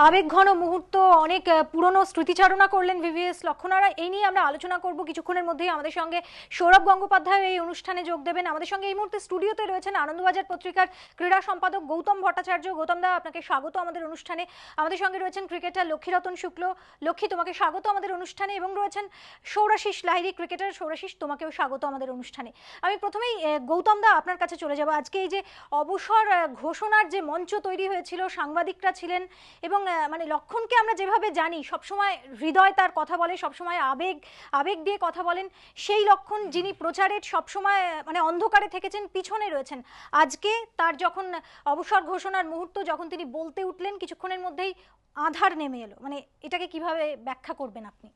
আবেগঘন মুহূর্ত, অনেক পুরনো স্মৃতিচারণা করলেন ভিভিএস লক্ষ্মণরা। এই নিয়ে আমরা আলোচনা করব কিছুক্ষণের মধ্যেই। আমাদের সঙ্গে সৌরভ গঙ্গোপাধ্যায় এই অনুষ্ঠানে যোগ দেবেন। আমাদের সঙ্গে এই মুহূর্তে স্টুডিওতে রয়েছেন আনন্দবাজার পত্রিকার ক্রীড়া সম্পাদক গৌতম ভট্টাচার্য। গৌতম দা, আপনাকে স্বাগত আমাদের অনুষ্ঠানে। আমাদের সঙ্গে রয়েছেন ক্রিকেটার লক্ষ্মীরতন শুক্ল। লক্ষ্মী, তোমাকে স্বাগত আমাদের অনুষ্ঠানে। এবং রয়েছেন সৌরাশিস লাহিড়ী, ক্রিকেটার। সৌরাশিস, তোমাকেও স্বাগত আমাদের অনুষ্ঠানে। আমি প্রথমেই গৌতম দা আপনার কাছে চলে যাব। আজকে এই যে অবসর ঘোষণার যে মঞ্চ তৈরি হয়েছিল, সাংবাদিকরা ছিলেন এবং মানে লক্ষণকে আমরা যেভাবে জানি সবসময় হৃদয় তার কথা বলে, সবসময় আবেগ দিয়ে কথা বলেন, সেই লক্ষণ যিনি প্রচারের সবসময় মানে অন্ধকারে থেকেছেন, পিছনে রয়েছেন, আজকে তার যখন অবসর ঘোষণার মুহূর্ত, যখন তিনি বলতে উঠলেন, কিছুক্ষণের মধ্যেই আধার নেমে এলো। মানে এটাকে কিভাবে ব্যাখ্যা করবেন আপনি?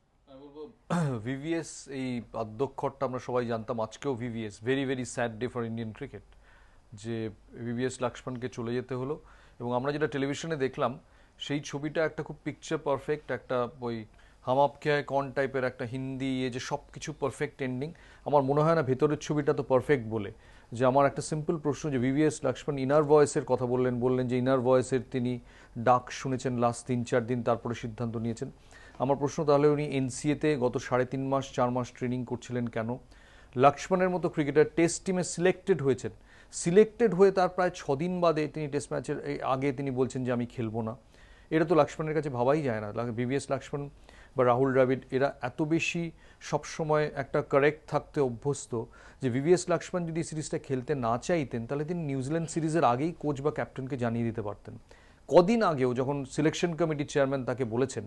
ভিভিএস এই অধ্যক্ষরটা আমরা সবাই জানতাম, আজকেও VVS very very sad day for Indian cricket, যে ভিভিএস লক্ষ্মণকে চলে যেতে হলো। এবং আমরা যেটা টেলিভিশনে দেখলাম সেই ছবিটা একটা খুব পিকচার পারফেক্ট, একটা ওই হাম আপকে হ্যায় কন টাইপের একটা হিন্দি যে সব কিছু পারফেক্ট এন্ডিং। আমার মনে হয় না ভেতরের ছবিটা তো পারফেক্ট বলে। যে আমার একটা সিম্পল প্রশ্ন, যে ভিভিএস লক্ষ্মণ ইনার ভয়েসের কথা বললেন যে ইনার ভয়েসের তিনি ডাক শুনেছেন লাস্ট 3-4 দিন, তারপরে সিদ্ধান্ত নিয়েছেন। আমার প্রশ্ন, তাহলে উনি এনসিএতে গত 3.5 মাস 4 মাস ট্রেনিং করছিলেন কেন? লক্ষ্মণের মতো ক্রিকেটার টেস্ট টিমে সিলেক্টেড হয়েছেন, সিলেক্টেড হয়ে তার প্রায় 6 দিন বাদে তিনি টেস্ট ম্যাচের আগে তিনি বলছেন যে আমি খেলবো না। এটা তো লক্ষ্মণের কাছে ভাবাই যায় না। ভিভিএস লক্ষ্মণ বা রাহুল দ্রাবিড় এরা এত বেশি সবসময় একটা কারেক্ট থাকতে অভ্যস্ত যে ভিভিএস লক্ষ্মণ যদি সিরিজটা খেলতে না চাইতেন তাহলে তিনি নিউজিল্যান্ড সিরিজের আগেই কোচ বা ক্যাপ্টেনকে জানিয়ে দিতে পারতেন। কদিন আগেও যখন সিলেকশন কমিটির চেয়ারম্যান তাকে বলেছেন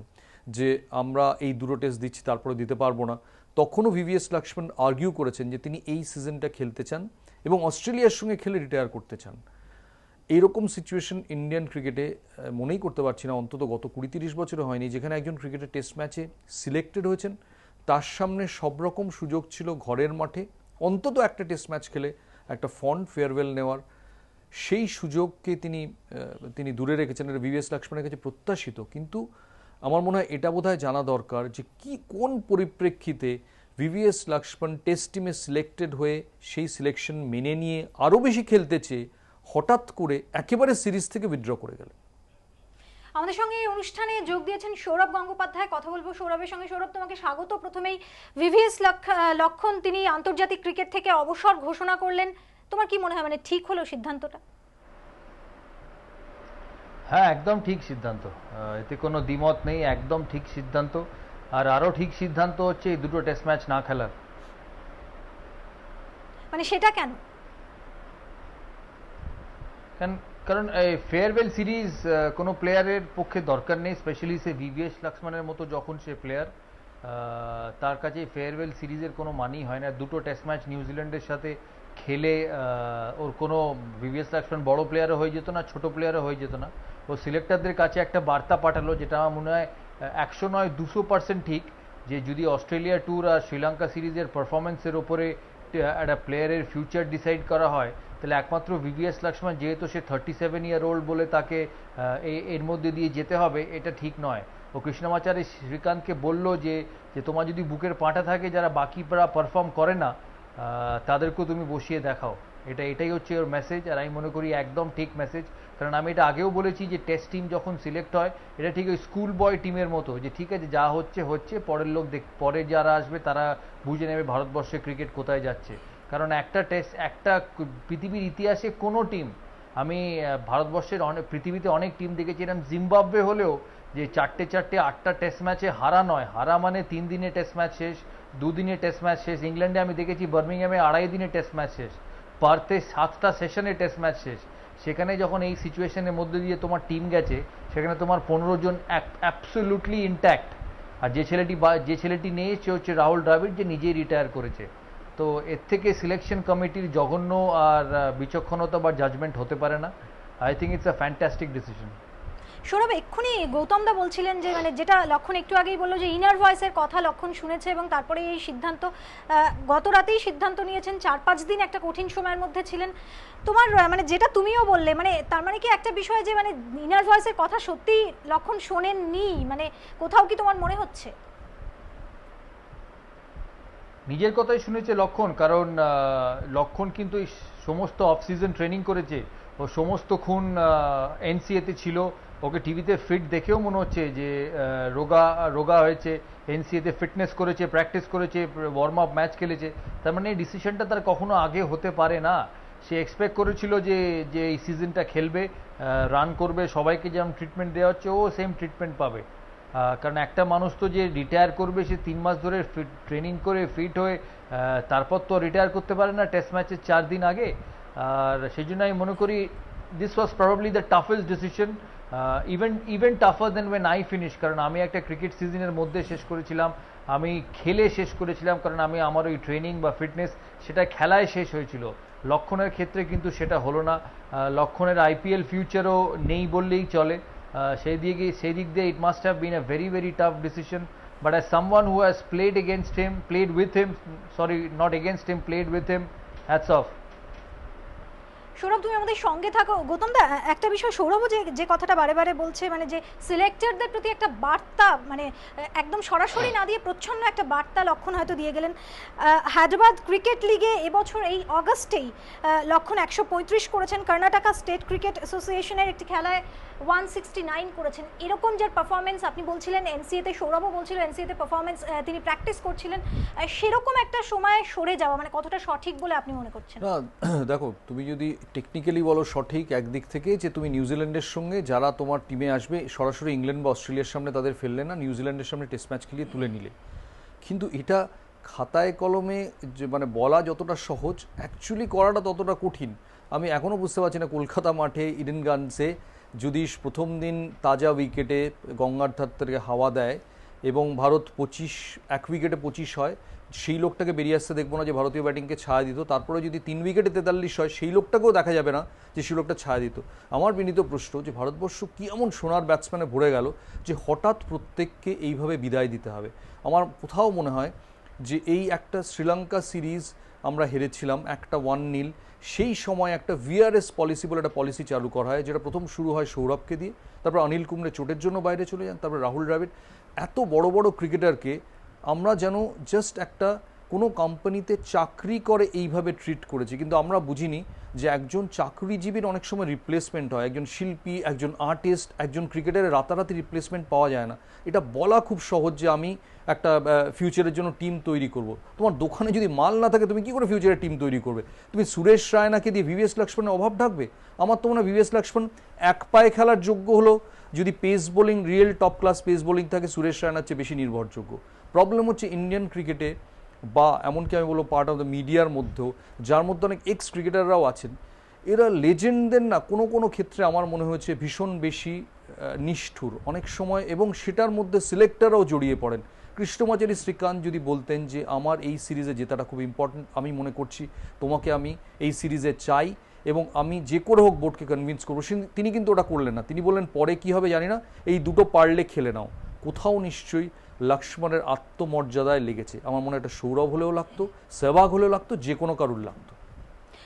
যে আমরা এই দুটো টেস্ট দিচ্ছি তারপরে দিতে পারবো না, তখনও ভিভিএস লক্ষ্মণ আর্গিউ করেছেন যে তিনি এই সিজনটা খেলতে চান এবং অস্ট্রেলিয়ার সঙ্গে খেলে রিটায়ার করতে চান। এইরকম সিচুয়েশন ইন্ডিয়ান ক্রিকেটে মনেই করতে পারছি না, অন্তত গত 20-30 বছরে হয়নি, যেখানে একজন ক্রিকেটার টেস্ট ম্যাচে সিলেক্টেড হয়েছেন, তার সামনে সব রকম সুযোগ ছিল ঘরের মাঠে অন্তত একটা টেস্ট ম্যাচ খেলে একটা ফন্ড ফেয়ারওয়েল নেওয়ার। সেই সুযোগকে তিনি দূরে রেখেছেন। এটা ভিভিএস লক্ষ্মণের কাছে প্রত্যাশিত, কিন্তু আমার মনে হয় এটা বোধহয় জানা দরকার যে কোন পরিপ্রেক্ষিতে ভিভিএস লক্ষ্মণ টেস্ট টিমে সিলেক্টেড হয়ে সেই সিলেকশন মেনে নিয়ে আরও বেশি খেলতে চেয়ে হঠাৎ করে একেবারে সিরিজ থেকে উইথড্র করে গেলেন। আমাদের সঙ্গে এই অনুষ্ঠানে যোগ দিয়েছেন সৌরভ গঙ্গোপাধ্যায়। কথা বলবো সৌরভের সঙ্গে। সৌরভ, তোমাকে স্বাগত। প্রথমেই ভিভিএস লক্ষ্মণ তিনি আন্তর্জাতিক ক্রিকেট থেকে অবসর ঘোষণা করলেন, তোমার কি মনে হয়, মানে ঠিক হলো সিদ্ধান্তটা? হ্যাঁ, একদম ঠিক সিদ্ধান্ত, এতে কোনো দ্বিমত নেই, একদম ঠিক সিদ্ধান্ত। আর আরও ঠিক সিদ্ধান্ত হচ্ছে এই দুটো টেস্ট ম্যাচ না খেলার। মানে সেটা কেন? কারণ এই ফেয়ারওয়েল সিরিজ কোনো প্লেয়ারের পক্ষে দরকার নেই, স্পেশালি সে ভিভিএস লক্ষ্মণের মতো যখন সে প্লেয়ার, তার কাছে ফেয়ারওয়েল সিরিজের কোনো মানেই হয় না। দুটো টেস্ট ম্যাচ নিউজিল্যান্ডের সাথে খেলে ওর কোনো, ভিভিএস লক্ষ্মণ বড় প্লেয়ারও হয়ে যেত না, ছোট প্লেয়ারও হয়ে যেত না। ও সিলেক্টরদের কাছে একটা বার্তা পাঠালো, যেটা আমার মনে হয় 100 নয় 200% ঠিক, যে যদি অস্ট্রেলিয়া ট্যুর আর শ্রীলঙ্কা সিরিজের পারফরমেন্সের ওপরে একটা প্লেয়ারের ফিউচার ডিসাইড করা হয়, তাহলে একমাত্র ভিভিএস লক্ষ্মণ, যেহেতু সে 37 ইয়ার ওল্ড বলে তাকে এর মধ্যে দিয়ে যেতে হবে, এটা ঠিক নয়। ও কৃষ্ণমাচার্য শ্রীকান্তকে বলল যে তোমার যদি বুকের পাঁটা থাকে, যারা বাকিরা পারফর্ম করে না তাদেরকেও তুমি বসিয়ে দেখাও। এটাই হচ্ছে ওর মেসেজ, আর আমি মনে করি একদম ঠিক মেসেজ। কারণ আমি এটা আগেও বলেছি যে টেস্ট টিম যখন সিলেক্ট হয়, এটা ঠিক ওই স্কুল বয় টিমের মতো, যে ঠিক আছে যা হচ্ছে পরের লোক পরে যারা আসবে তারা বুঝে নেবে ভারতবর্ষে ক্রিকেট কোথায় যাচ্ছে। কারণ একটা পৃথিবীর ইতিহাসে কোনো টিম, আমি ভারতবর্ষের পৃথিবীতে অনেক টিম দেখেছিলাম, জিম্বাবুয়ে হলেও যে 4টে 8টা টেস্ট ম্যাচে হারা নয়, হারা মানে 3 দিনে টেস্ট ম্যাচ শেষ, 2 দিনে টেস্ট ম্যাচ শেষ। ইংল্যান্ডে আমি দেখেছি বার্মিংহামে 2.5 দিনে টেস্ট ম্যাচ শেষ, পার্থে 7টা সেশনে টেস্ট ম্যাচ শেষ। সেখানে যখন এই সিচুয়েশনের মধ্যে দিয়ে তোমার টিম গেছে, সেখানে তোমার 15 জন অ্যাবসলিউটলি ইনট্যাক্ট। আর যে ছেলেটি নেই সে হচ্ছে রাহুল দ্রাবিড়, যে নিজেই রিটায়ার করেছে। তো এর থেকে সিলেকশন কমিটির জঘন্য আর বিচক্ষণতা বা জাজমেন্ট হতে পারে না। I think it's a fantastic decision. Sourav, এক্ষুনি গৌতম দা বলছিলেন যে মানে যেটা লক্ষণ একটু আগেই বললো, যে ইনার ভয়েসের কথা লক্ষণ শুনেছে এবং তারপরে এই সিদ্ধান্ত, গত রাতেই সিদ্ধান্ত নিয়েছেন। 4-5 দিন একটা কঠিন সময়ের মধ্যে ছিলেন। তোমার মানে যেটা তুমিও বললে, মানে তার মানে কি একটা বিষয় যে মানে ইনার ভয়েসের কথা সত্যি লক্ষণ শোনেননি, মানে কোথাও কি তোমার মনে হচ্ছে? নিজের কথাই শুনেছে লক্ষণ, কারণ লক্ষণ কিন্তু এই সমস্ত অফ সিজন ট্রেনিং করেছে, ও সমস্ত খুন এনসিএতে ছিল, ওকে টিভিতে ফিট দেখেও মনে হচ্ছে যে রোগা রোগা হয়েছে, এনসিএতে ফিটনেস করেছে, প্র্যাকটিস করেছে, ওয়ার্ম আপ ম্যাচ খেলেছে। তার মানে এই ডিসিশনটা তার কখনো আগে হতে পারে না। সে এক্সপেক্ট করেছিল যে যে এই সিজনটা খেলবে, রান করবে, সবাইকে যেমন ট্রিটমেন্ট দেওয়া হচ্ছে ও সেম ট্রিটমেন্ট পাবে। কারণ একটা মানুষ তো যে রিটায়ার করবে, সে 3 মাস ধরে ট্রেনিং করে ফিট হয়ে তারপর তো রিটায়ার করতে পারে না টেস্ট ম্যাচের 4 দিন আগে। আর সেই জন্য আমি মনে করি this was probably the toughest decision, even tougher than when I finish. কারণ আমি একটা ক্রিকেট সিজনের মধ্যে শেষ করেছিলাম, আমি খেলে শেষ করেছিলাম, কারণ আমি আমার ওই ট্রেনিং বা ফিটনেস সেটা খেলায় শেষ হয়েছিল। লক্ষণের ক্ষেত্রে কিন্তু সেটা হলো না। লক্ষণের আইপিএল ফিউচারও নেই বললেই চলে। সেই দিক দিয়ে it must have been a very very tough decision. But as someone who has played with him, sorry not against him, played with him, hats off. Sourav, তুমি আমাদের সঙ্গে থাকো। গৌতম দা, একটা বিষয় সৌরভও যে কথাটা বারে বারে বলছে, মানে যে সিলেক্টরদের প্রতি একটা বার্তা, মানে একদম সরাসরি না দিয়ে প্রচ্ছন্ন একটা বার্তা লক্ষণ হয়তো দিয়ে গেলেন। হায়দ্রাবাদ ক্রিকেট লিগে এবছর এই অগাস্টেই লক্ষণ 135 করেছেন, কর্ণাটকা স্টেট ক্রিকেট অ্যাসোসিয়েশনের একটি খেলায় 169 করেছেন। এরকম যার পারফরমেন্স, আপনি বলছিলেন এনসিএতে, সৌরভও বলছিল এনসিএতে পারফরমেন্স তিনি প্র্যাকটিস করছিলেন, সেরকম একটা সময় সরে যাওয়া মানে কতটা সঠিক বলে আপনি মনে করছেন? না দেখো, তুমি যদি টেকনিক্যালি বলো সঠিক একদিক থেকে, যে তুমি নিউজিল্যান্ডের সঙ্গে যারা তোমার টিমে আসবে সরাসরি ইংল্যান্ড বা অস্ট্রেলিয়ার সামনে তাদের ফেললে না, নিউজিল্যান্ডের সামনে টেস্ট ম্যাচ খেলিয়ে তুলে নিলে। কিন্তু এটা খাতায় কলমে যে মানে বলা যতটা সহজ, অ্যাকচুয়ালি করাটা ততটা কঠিন। আমি এখনও বুঝতে পারছি না কলকাতা মাঠে ইডেন গার্ডেন্সে যদি প্রথম দিন তাজা উইকেটে গঙ্গার ধার থেকে হাওয়া দেয় এবং ভারত 1 উইকেটে 25 হয়, সেই লোকটাকে বেরিয়ে আসতে দেখবো না যে ভারতীয় ব্যাটিংকে ছায়া দিত। তারপরে যদি 3 উইকেটে 43 হয়, সেই লোকটাকেও দেখা যাবে না যে সেই লোকটা ছায়া দিত। আমার বিনীত প্রশ্ন যে ভারতবর্ষ কী এমন সোনার ব্যাটসম্যানে ভরে গেল যে হঠাৎ প্রত্যেককে এইভাবে বিদায় দিতে হবে। আমার কোথাও মনে হয় যে এই একটা শ্রীলঙ্কা সিরিজ আমরা হেরেছিলাম একটা 1-0, সেই সময় একটা ভিআরএস পলিসি বলে একটা পলিসি চালু করা হয়, যেটা প্রথম শুরু হয় সৌরভকে দিয়ে, তারপর অনিল কুম্বলে চোটের জন্য বাইরে চলে যান, তারপর রাহুল দ্রাবিড়। এত বড় বড় ক্রিকেটারকে আমরা যেন জাস্ট একটা কোনো কোম্পানিতে চাকরি করে এইভাবে ট্রিট করেছি, কিন্তু আমরা বুঝিনি যে একজন চাকরিজীবীর অনেক সময় রিপ্লেসমেন্ট হয়, একজন শিল্পী, একজন আর্টিস্ট, একজন ক্রিকেটারের রাতারাতি রিপ্লেসমেন্ট পাওয়া যায় না। এটা বলা খুব সহজ যে আমি একটা ফিউচারের জন্য টিম তৈরি করব। তোমার দোকানে যদি মাল না থাকে তুমি কি করে ফিউচারের টিম তৈরি করবে? তুমি সুরেশ রায়নাকে দিয়ে ভিভিএস লক্ষ্মণের অভাব ঢাকবে? আমার তো মনে হয় ভিভিএস লক্ষ্মণ এক পায়ে খেলার যোগ্য হলো যদি pace bowling, real top class pace bowling থাকে, সুরেশ রায়নার চেয়ে বেশি নির্ভরযোগ্য। প্রবলেম হচ্ছে ইন্ডিয়ান ক্রিকেটে বা এমনকি আমি বলবো পার্ট অফ দ্য মিডিয়ার মধ্যেও, যার মধ্যে অনেক এক্স ক্রিকেটাররাও আছেন, এরা লেজেন্ডদের না কোনো কোনো ক্ষেত্রে আমার মনে হয়েছে ভীষণ বেশি নিষ্ঠুর অনেক সময়, এবং সেটার মধ্যে সিলেক্টররাও জড়িয়ে পড়েন। কৃষ্ণমাচারী শ্রীকান্ত যদি বলতেন যে আমার এই সিরিজে জেতাটা খুব ইম্পর্টেন্ট, আমি মনে করছি তোমাকে আমি এই সিরিজে চাই এবং আমি যে করে হোক বোর্ডকে কনভিন্স করবো, তিনি কিন্তু ওটা করলেন না। তিনি বললেন পরে কি হবে জানি না, এই দুটো পারলে খেলে নাও। কোথাও নিশ্চয়ই লক্ষ্মণের আত্মমর্যাদায় লেগেছে। আমার মনে হয় এটা সৌরভ হলেও লাগতো, সেহবাগ হলেও লাগতো, যে কোনো কারুর লাগতো।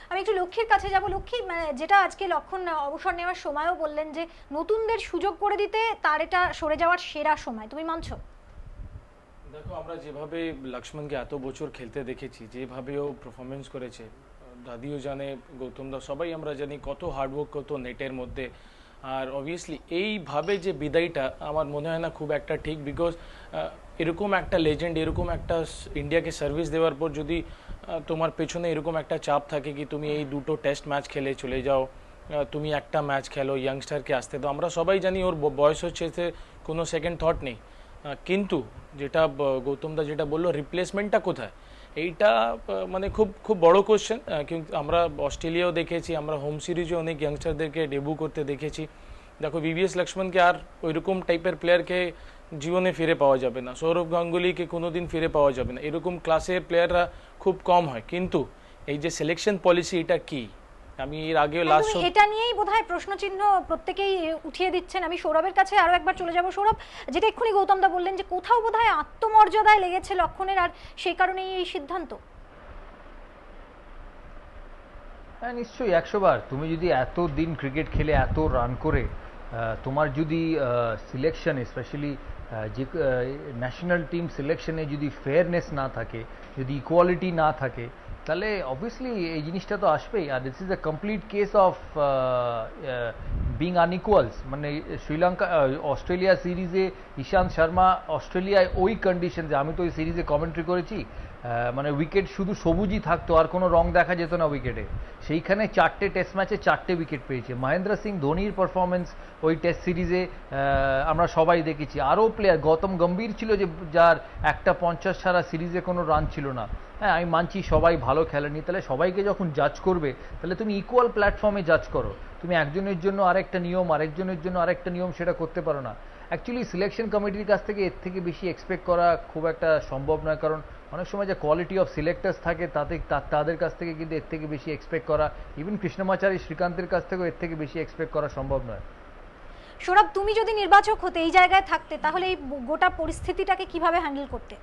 আমি একটু লক্ষ্মীর কাছে যাব। লক্ষ্মী, যেটা আজকে লক্ষণ অবসর নেওয়ার সময়ও বললেন যে নতুনদের সুযোগ করে দিতে তার এটা সরে যাওয়ার সেরা সময়, তুমি মানছো? দেখো, আমরা যেভাবে লক্ষ্মণকে এত বছর খেলতে দেখেছি, যেভাবে ও পারফরমেন্স করেছে, দাদিও জানে, গৌতম দা, সবাই আমরা জানি কত হার্ডওয়ার্ক, কত নেটের মধ্যে। আর অবভিয়াসলি এইভাবে যে বিদায়টা আমার মনে হয় না খুব একটা ঠিক, বিকজ এরকম একটা লেজেন্ড, এরকম একটা ইন্ডিয়াকে সার্ভিস দেওয়ার পর যদি তোমার পেছনে এরকম একটা চাপ থাকে কি তুমি এই দুটো টেস্ট ম্যাচ খেলে চলে যাও, তুমি একটা ম্যাচ খেলো, ইয়াংস্টারকে আসতে দাও। আমরা সবাই জানি ওর বয়স হচ্ছে, কোনো সেকেন্ড থট নেই। কিন্তু যেটা গৌতম দা যেটা বললো, রিপ্লেসমেন্টটা কোথায়, এইটা মানে খুব খুব বড় কোশ্চেন। কিন্তু আমরা অস্ট্রেলিয়াও দেখেছি, আমরা হোম সিরিজে অনেক ইয়াংস্টারদেরকে ডেবু করতে দেখেছি। দেখো, ভিভিএস লক্ষ্মণকে আর ওইরকম টাইপের প্লেয়ারকে জীবনে ফিরে পাওয়া যাবে না, সৌরভ গাঙ্গুলিকে কোনোদিন ফিরে পাওয়া যাবে না, এরকম ক্লাসের প্লেয়াররা খুব কম হয়। কিন্তু এই যে সিলেকশন পলিসি, এটা কি? আমি এর আগে লাস্ট এটা নিয়েই বোধহয় প্রশ্নচিহ্ন প্রত্যেকেই উঠিয়ে দিচ্ছেন। আমি সৌরভের কাছে আরো একবার চলে যাব। সৌরভ, যেটা এক্ষুনি গৌতম দা বললেন যে কোথাও বোধহয় আত্মমর্যাদায় লেগেছে লক্ষণের, আর সেই কারণেই এই সিদ্ধান্ত। হ্যাঁ, নিশ্চয়ই 100 বার। তুমি যদি এত দিন ক্রিকেট খেলে এত রান করে তোমার যদি সিলেকশন, স্পেশালি যে ন্যাশনাল টিম সিলেকশনে যদি ফেয়ারনেস না থাকে, যদি ইকুয়ালিটি না থাকে, তাহলে অবভিয়াসলি এই জিনিসটা তো আসবেই। আর this is a complete case of being unequals. মানে শ্রীলঙ্কা অস্ট্রেলিয়া সিরিজে ঈশান্ত শর্মা অস্ট্রেলিয়ায় ওই কন্ডিশন, যে আমি তো ওই সিরিজে কমেন্ট্রি করেছি, মানে উইকেট শুধু সবুজই থাকতো, আর কোনো রং দেখা যেত না উইকেটে। সেইখানে 4টে টেস্ট ম্যাচে 4টে উইকেট পেয়েছে। মহেন্দ্র সিং ধোনির পারফরমেন্স ওই টেস্ট সিরিজে আমরা সবাই দেখেছি। আরও প্লেয়ার, গৌতম গম্ভীর ছিল যে যার একটা 50 ছাড়া সিরিজে কোনো রান ছিল না। হ্যাঁ, আমি মানছি সবাই ভালো খেলেনি, তাহলে সবাইকে যখন জাজ করবে তাহলে তুমি ইকুয়াল প্ল্যাটফর্মে জাজ করো। তুমি একজনের জন্য আরেকটা নিয়ম, আরেকজনের জন্য আরেকটা নিয়ম সেটা করতে পারো না। অ্যাকচুয়ালি সিলেকশন কমিটির কাছ থেকে এর থেকে বেশি এক্সপেক্ট করা খুব একটা সম্ভব নয়, কারণ অনেক সময় যে কোয়ালিটি অফ সিলেক্টার্স থাকে তাদের কাছ থেকে কিন্তু এর থেকে বেশি এক্সপেক্ট করা, ইভেন কৃষ্ণমাচারী শ্রীকান্তের কাছ থেকেও এর থেকে বেশি এক্সপেক্ট করা সম্ভব নয়। সৌরভ, তুমি যদি নির্বাচক হতে, এই জায়গায় থাকতে, তাহলে এই গোটা পরিস্থিতিটাকে কিভাবে হ্যান্ডেল করতে?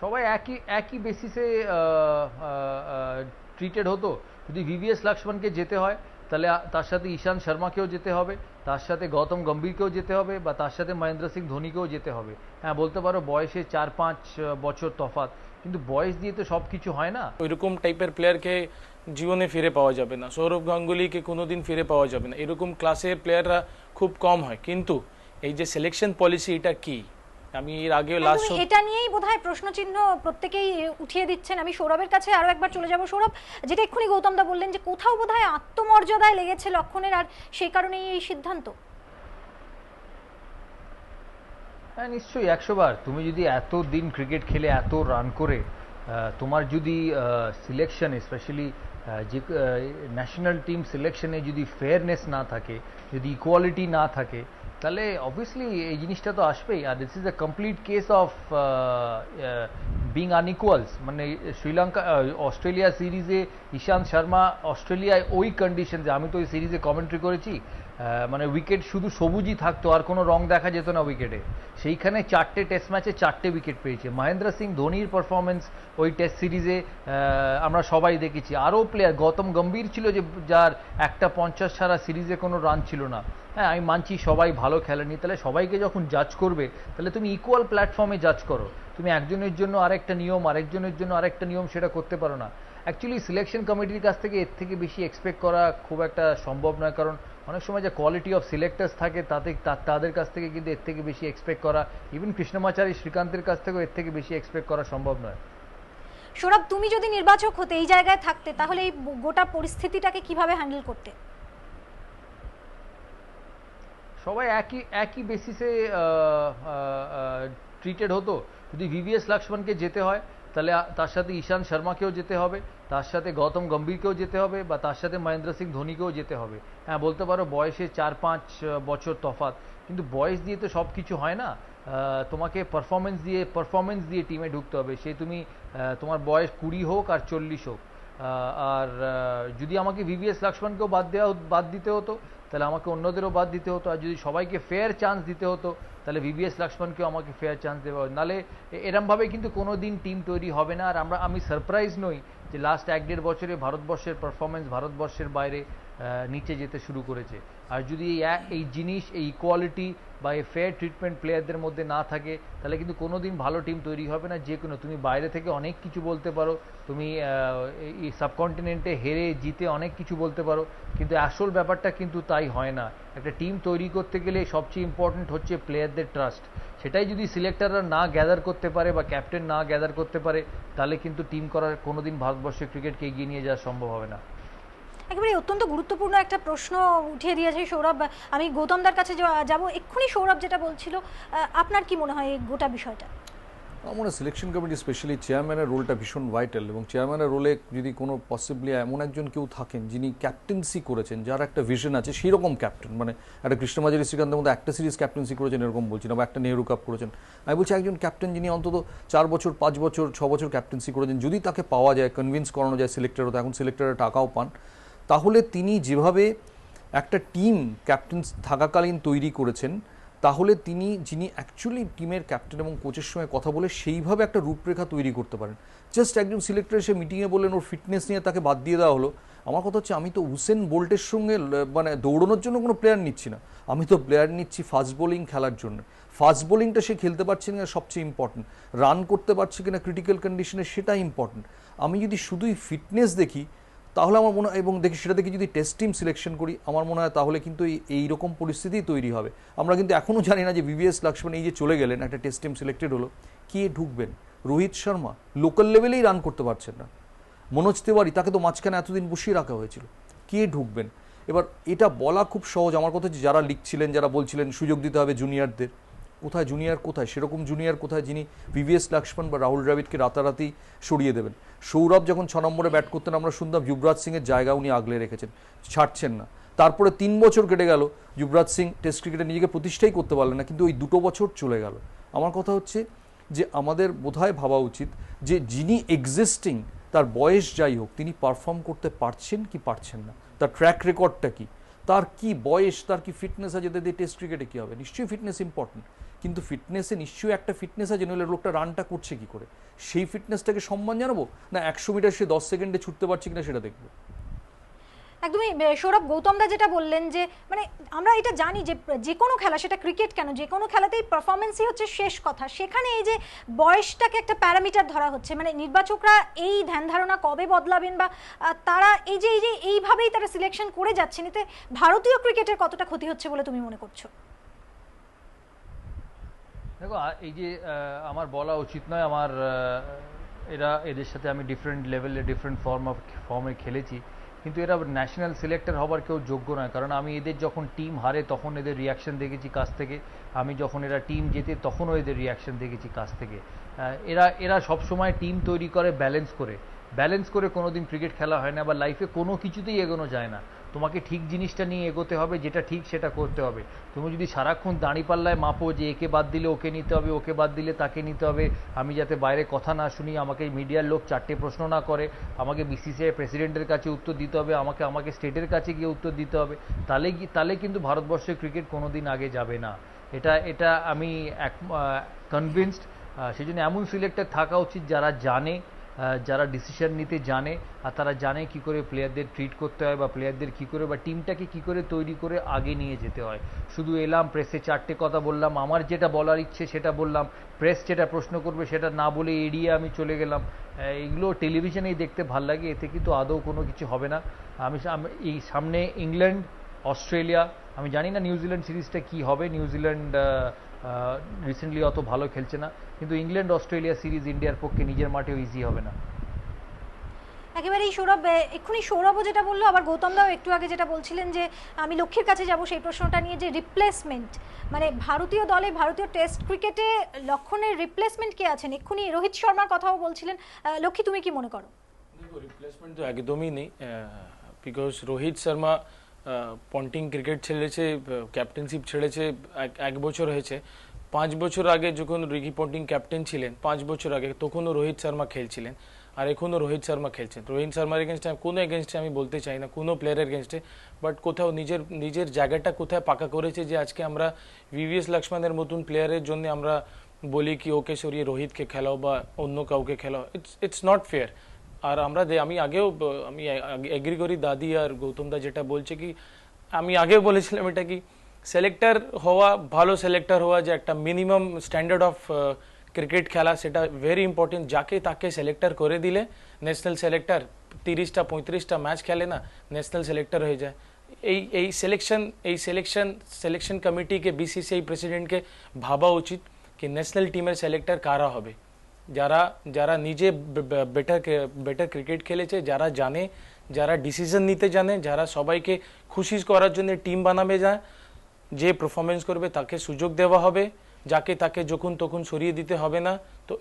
সবাই একই বেসিসে ট্রিটেড হতো। যদি ভিভিএস লক্ষ্মণকে যেতে হয় তাহলে তার সাথে ঈশান্ত শর্মাকেও যেতে হবে, তার সাথে গৌতম গম্ভীরকেও যেতে হবে, বা তার সাথে মহেন্দ্র সিং ধোনিকেও যেতে হবে। হ্যাঁ, বলতে পারো বয়সে 4-5 বছর তফাৎ, কিন্তু বয়স দিয়ে তো সব কিছু হয় না। ওইরকম টাইপের প্লেয়ারকে জীবনে ফিরে পাওয়া যাবে না। সৌরভ গাঙ্গুলিকে কোনোদিন ফিরে পাওয়া যাবে না। এরকম ক্লাসের প্লেয়াররা খুব কম হয়। কিন্তু এই যে সিলেকশন পলিসি, এটা কি? আমি এর আগেও লাস্ট এটা নিয়েই বোধহয় প্রশ্নচিহ্ন প্রত্যেকেই উঠিয়ে দিচ্ছেন। আমি সৌরভের কাছে আরো একবার চলে যাব। সৌরভ, যেটা এক্ষুনি গৌতম দা বললেন যে কোথাও বোধহয় আত্মমর্যাদায় লেগেছে লক্ষণের, আর সেই কারণেই এই সিদ্ধান্ত। হ্যাঁ, নিশ্চয়ই 100 বার। তুমি যদি এত দিন ক্রিকেট খেলে এত রান করে তোমার যদি সিলেকশনে, স্পেশালি যে ন্যাশনাল টিম সিলেকশনে যদি ফেয়ারনেস না থাকে, যদি ইকুয়ালিটি না থাকে, তাহলে অবভিয়াসলি এই জিনিসটা তো আসবেই। আর this is a complete case of being unequals. মানে শ্রীলঙ্কা অস্ট্রেলিয়া সিরিজে ঈশান্ত শর্মা অস্ট্রেলিয়ায় ওই কন্ডিশন, যে আমি তো ওই সিরিজে কমেন্ট্রি করেছি, মানে উইকেট শুধু সবুজই থাকতো, আর কোনো রং দেখা যেত না উইকেটে। সেইখানে 4টে টেস্ট ম্যাচে 4টে উইকেট পেয়েছে। মহেন্দ্র সিং ধোনির পারফরমেন্স ওই টেস্ট সিরিজে আমরা সবাই দেখেছি। আরও প্লেয়ার, গৌতম গম্ভীর ছিল যে যার একটা 50 ছাড়া সিরিজে কোনো রান ছিল না। হ্যাঁ, আমি মানছি সবাই ভালো খেলেনি, তাহলে সবাইকে যখন জাজ করবে তাহলে তুমি ইকুয়াল প্ল্যাটফর্মে জাজ করো। তুমি একজনের জন্য আরেকটা নিয়ম, আরেকজনের জন্য আরেকটা নিয়ম সেটা করতে পারো না। অ্যাকচুয়ালি সিলেকশন কমিটির কাছ থেকে এর থেকে বেশি এক্সপেক্ট করা খুব একটা সম্ভব নয়, কারণ অনেক সময় যে কোয়ালিটি অফ সিলেক্টার্স থাকে তাদের কাছ থেকে কিন্তু এর থেকে বেশি এক্সপেক্ট করা, ইভেন কৃষ্ণমাচারী শ্রীকান্তের কাছ থেকেও এর থেকে বেশি এক্সপেক্ট করা সম্ভব নয়। সৌরভ, তুমি যদি নির্বাচক হতে, এই জায়গায় থাকতে, তাহলে এই গোটা পরিস্থিতিটাকে কিভাবে হ্যান্ডেল করতে? সবাই একই বেসিসে ট্রিটেড হতো। যদি ভিভিএস লক্ষ্মণকে যেতে হয় তাহলে তার সাথে ঈশান্ত শর্মাকেও যেতে হবে, তার সাথে গৌতম গম্ভীরকেও যেতে হবে, বা তার সাথে মহেন্দ্র সিং ধোনিকেও যেতে হবে। হ্যাঁ, বলতে পারো বয়সে 4-5 বছর তফাৎ, কিন্তু বয়স দিয়ে তো সব কিছু হয় না। তোমাকে পারফরমেন্স দিয়ে টিমে ঢুকতে হবে। সে তুমি তোমার বয়স 20 হোক আর 40 হোক। আর যদি আমাকে ভিভিএস লক্ষ্মণকেও বাদ দিতে হতো তাহলে আমাকে অন্যদেরও বাদ দিতে হতো। আর যদি সবাইকে ফেয়ার চান্স দিতে হতো তাহলে ভিভিএস লক্ষ্মণকেও আমাকে ফেয়ার চান্স দেওয়া হতো। নাহলে এরমভাবে কিন্তু কোনো দিন টিম তৈরি হবে না। আর আমি সারপ্রাইজ নই যে লাস্ট 1-1.5 বছরে ভারতবর্ষের পারফরমেন্স ভারতবর্ষের বাইরে নিচে যেতে শুরু করেছে। আর যদি এই জিনিস, এই ইকুয়ালিটি বা এই ফেয়ার ট্রিটমেন্ট প্লেয়ারদের মধ্যে না থাকে, তাহলে কিন্তু কোনো দিন ভালো টিম তৈরি হবে না। যে কোনো, তুমি বাইরে থেকে অনেক কিছু বলতে পারো, তুমি এই সাবকন্টিনেন্টে হেরে জিতে অনেক কিছু বলতে পারো, কিন্তু আসল ব্যাপারটা কিন্তু তাই হয় না। একটা টিম তৈরি করতে গেলে সবচেয়ে ইম্পর্টেন্ট হচ্ছে প্লেয়ারদের ট্রাস্ট। সেটাই যদি সিলেক্টররা না গ্যাদার করতে পারে বা ক্যাপ্টেন না গ্যাদার করতে পারে, তাহলে কিন্তু টিম করার কোনোদিন ভারতবর্ষের ক্রিকেটকে এগিয়ে নিয়ে যাওয়া সম্ভব হবে না। একেবারে অত্যন্ত গুরুত্বপূর্ণ একটা প্রশ্ন উঠিয়ে দিয়েছে সৌরভ। আমি গৌতমদার কাছে যাব। এক্ষুনি সৌরভ যেটা বলছিল, আপনার কি মনে হয় এই গোটা বিষয়টা? আমার মনে হয় সিলেকশন কমিটি, স্পেশালি চেয়ারম্যানের রোলটা ভীষণ ভাইটাল, এবং চেয়ারম্যানের রোলে যদি কোনো পসিবলি এমন একজন কেউ থাকেন যিনি ক্যাপ্টেন্সি করেছেন, যার একটা ভিশন আছে, সেই রকম ক্যাপ্টেন, মানে একটা কৃষ্ণমাচারী শ্রীকান্তের মধ্যে একটা সিরিজ ক্যাপ্টেন্সি করেছেন এরকম বলছি না, বা একটা নেহরু কাপ করেছেন। আমি বলছি একজন ক্যাপ্টেন যিনি অন্তত 4 বছর 5 বছর 6 বছর ক্যাপ্টেন্সি করেছেন, যদি তাকে পাওয়া যায়, কনভিন্স করানো যায় সিলেক্টর হতে, এখন সিলেক্টরের টাকাও পান, তাহলে তিনি যেভাবে একটা টিম ক্যাপ্টেন থাকাকালীন তৈরি করেছেন, তাহলে যিনি অ্যাকচুয়ালি টিমের ক্যাপ্টেন এবং কোচের সঙ্গে কথা বলে সেইভাবে একটা রূপরেখা তৈরি করতে পারেন। জাস্ট একজন সিলেক্টর এসে মিটিংয়ে বললেন ওর ফিটনেস নিয়ে তাকে বাদ দিয়ে দেওয়া হলো, আমার কথা হচ্ছে আমি তো উসেন বোল্টের সঙ্গে মানে দৌড়ানোর জন্য কোনো প্লেয়ার নিচ্ছি না, আমি তো প্লেয়ার নিচ্ছি ফাস্ট বোলিং খেলার জন্য। ফাস্ট বোলিংটা সে খেলতে পারছে কিনা সবচেয়ে ইম্পর্টেন্ট, রান করতে পারছে কিনা ক্রিটিক্যাল কন্ডিশনে সেটা ইম্পর্টেন্ট। আমি যদি শুধুই ফিটনেস দেখি তাহলে আমার মনে হয়, এবং দেখি সেটা দেখে যদি টেস্ট টিম সিলেকশন করি আমার মনে হয় তাহলে কিন্তু এইরকম পরিস্থিতি তৈরি হবে। আমরা কিন্তু এখনও জানি না যে ভিভিএস লক্ষ্মণ এই যে চলে গেলেন, একটা টেস্ট টিম সিলেক্টেড হলো, কে ঢুকবেন? রোহিত শর্মা লোকাল লেভেলেই রান করতে পারছেন না, মনোজ তিওয়ারি তাকে তো মাঝখানে এতদিন বসিয়ে রাখা হয়েছিল, কে ঢুকবেন? এবার এটা বলা খুব সহজ, আমার কথা হচ্ছে যারা লিখছিলেন যারা বলছিলেন সুযোগ দিতে হবে জুনিয়রদের, কোথায় জুনিয়র, কোথায় সেরকম জুনিয়র কোথায় যিনি ভিভিএস লক্ষ্মণ বা রাহুল দ্রাবিড়কে রাতারাতি সরিয়ে দেবেন? সৌরভ যখন 6 নম্বরে ব্যাট করতেন আমরা শুনতাম যুবরাজ সিংয়ের জায়গা উনি আগলে রেখেছেন, ছাড়ছেন না। তারপরে 3 বছর কেটে গেল, যুবরাজ সিং টেস্ট ক্রিকেটে নিজেকে প্রতিষ্ঠাই করতে পারলেন না, কিন্তু ওই 2 বছর চলে গেল। আমার কথা হচ্ছে যে আমাদের বোধহয় ভাবা উচিত যে যিনি এক্সিস্টিং, তার বয়স যাই হোক, তিনি পারফর্ম করতে পারছেন কি পারছেন না, তার ট্র্যাক রেকর্ডটা কি, তার কি বয়স, তার কি ফিটনেস আছে, যদি টেস্ট ক্রিকেটে কী হবে? নিশ্চয়ই ফিটনেস ইম্পর্টেন্ট, কিন্তু ফিটনেসে নিশ্চয়ই একটা ফিটনেস আছে, নইলে লোকটা রানটা করছে কি করে? সেই ফিটনেসটাকে সম্মান জানাবো, না 100 মিটার সে 10 সেকেন্ডে ছুটতে পারছে কিনা সেটা দেখবো? একদমই সৌরভ, গৌতমদা যেটা বললেন যে মানে আমরা এটা জানি যে যে কোনো খেলা, সেটা ক্রিকেট কেন, যে কোনো খেলাতেই পারফরমেন্সই হচ্ছে শেষ কথা। সেখানে এই যে বয়সটাকে একটা প্যারামিটার ধরা হচ্ছে, মানে নির্বাচকরা এই ধ্যান ধারণা কবে বদলাবেন বা তারা এই যে এইভাবেই তারা সিলেকশন করে যাচ্ছেন, এতে ভারতীয় ক্রিকেটের কতটা ক্ষতি হচ্ছে বলে তুমি মনে করছো? দেখো, এই যে আমার বলা উচিত নয়, আমার এদের সাথে আমি ডিফারেন্ট লেভেলে ডিফারেন্ট ফর্মে খেলেছি, কিন্তু এরা ন্যাশনাল সিলেক্টর হবার কেউ যোগ্য নয়। কারণ আমি এদের যখন টিম হারে তখন এদের রিয়াকশন দেখেছি কাছ থেকে, আমি যখন এরা টিম জেতে তখনও এদের রিয়াকশন দেখেছি কাছ থেকে। এরা সবসময় টিম তৈরি করে ব্যালেন্স করে কোনোদিন ক্রিকেট খেলা হয় না, বা লাইফে কোনো কিছুতেই এগোনো যায় না। তোমাকে ঠিক জিনিসটা নিয়ে এগোতে হবে, যেটা ঠিক সেটা করতে হবে। তুমি যদি সারাক্ষণ দাঁড়িপাল্লায় মাপো যে একে বাদ দিলে ওকে নিতে হবে, ওকে বাদ দিলে তাকে নিতে হবে, আমি যাতে বাইরে কথা না শুনি, আমাকে মিডিয়ার লোক 4টে প্রশ্ন না করে, আমাকে বিসিসিআই প্রেসিডেন্টের কাছে উত্তর দিতে হবে, আমাকে স্টেটের কাছে গিয়ে উত্তর দিতে হবে, তাহলে কিন্তু ভারতবর্ষের ক্রিকেট কোনোদিন আগে যাবে না। এটা আমি কনভিন্সড। সেই জন্য এমন সিলেক্টর থাকা উচিত যারা জানে, যারা ডিসিশন নিতে জানে, আর তারা জানে কি করে প্লেয়ারদের ট্রিট করতে হয়, বা প্লেয়ারদের কি করে বা টিমটাকে কি করে তৈরি করে আগে নিয়ে যেতে হয়। শুধু এলাম, প্রেসে 4টে কথা বললাম, আমার যেটা বলার ইচ্ছে সেটা বললাম, প্রেস যেটা প্রশ্ন করবে সেটা না বলে এড়িয়ে আমি চলে গেলাম। এগুলো টেলিভিশনেই দেখতে ভাল লাগে, এতে কিন্তু আদৌ কোনো কিছু হবে না। এই সামনে ইংল্যান্ড, অস্ট্রেলিয়া, আমি জানি না নিউজিল্যান্ড সিরিজটা কি হবে, নিউজিল্যান্ড রিসেন্টলি অত ভালো খেলছে না, কিন্তু ইংল্যান্ড অস্ট্রেলিয়া সিরিজ ইন্ডিয়ার পক্ষে নিজের মাঠেও ইজি হবে না। একেবারেই সৌরভ, এক্ষুনি সৌরভও যেটা বললো, আবার গৌতমদাও একটু আগে যেটা বলছিলেন যে আমি লক্ষ্মীর কাছে যাব সেই প্রশ্নটা নিয়ে, যে রিপ্লেসমেন্ট, মানে ভারতীয় দলে ভারতীয় টেস্ট ক্রিকেটে লক্ষণের রিপ্লেসমেন্ট কে আছেন? এক্ষুনি রোহিত শর্মার কথাও বলছিলেন, লক্ষ্মী তুমি কি মনে করো? দেখো, রিপ্লেসমেন্ট তো একদমই নেই, because Rohit Sharma Ponting cricket ছেড়েছে, ক্যাপ্টেনশিপ ছেড়েছে 1 বছর হয়েছে। 5 বছর আগে যখন রিকি পন্টিং ক্যাপ্টেন ছিলেন, 5 বছর আগে, তখনও রোহিত শর্মা খেলছিলেন, আর এখনও রোহিত শর্মা খেলছেন। রোহিত শর্মার এগেনস্টে কোনো এগেনস্টে আমি বলতে চাই না, কোনো প্লেয়ারের এগেনস্টে, বাট কোথাও নিজের জায়গাটা কোথায় পাকা করেছে, যে আজকে আমরা ভিভিএস লক্ষ্মণের মতন প্লেয়ারের জন্য আমরা বলি কি ওকে সরিয়ে রোহিতকে খেলাও বা অন্য কাউকে খেলাও, ইটস নট ফেয়ার। আর আমি এগ্রি করি দাদি আর গৌতমদা যেটা বলছে, কি আমি আগেও বলেছিলাম এটা, কি সিলেক্টর হওয়া, ভালো সিলেক্টর হওয়া, যে একটা মিনিমাম স্ট্যান্ডার্ড অফ ক্রিকেট খেলা, সেটা ভেরি ইম্পর্টেন্ট। যাকে তাকে সিলেক্টর করে দিলে, ন্যাশনাল সিলেক্টর 30টা 35টা ম্যাচ খেলে না, ন্যাশনাল সিলেক্টর হয়ে যায়। এই সিলেকশন কমিটিকে, বিসিসিআই প্রেসিডেন্টকে ভাবা উচিত কি ন্যাশনাল টিমের সিলেক্টর কারা হবে, যারা নিজে বেটার ক্রিকেট খেলেছে, যারা জানে, যারা ডিসিশন নিতে জানে, যারা সবাইকে খুশি করার জন্য টিম বানাবে যায়, যে পারফরমেন্স করবে তাকে সুযোগ দেওয়া হবে, যাকে তাকে যখন তখন সরিয়ে দিতে হবে না। তো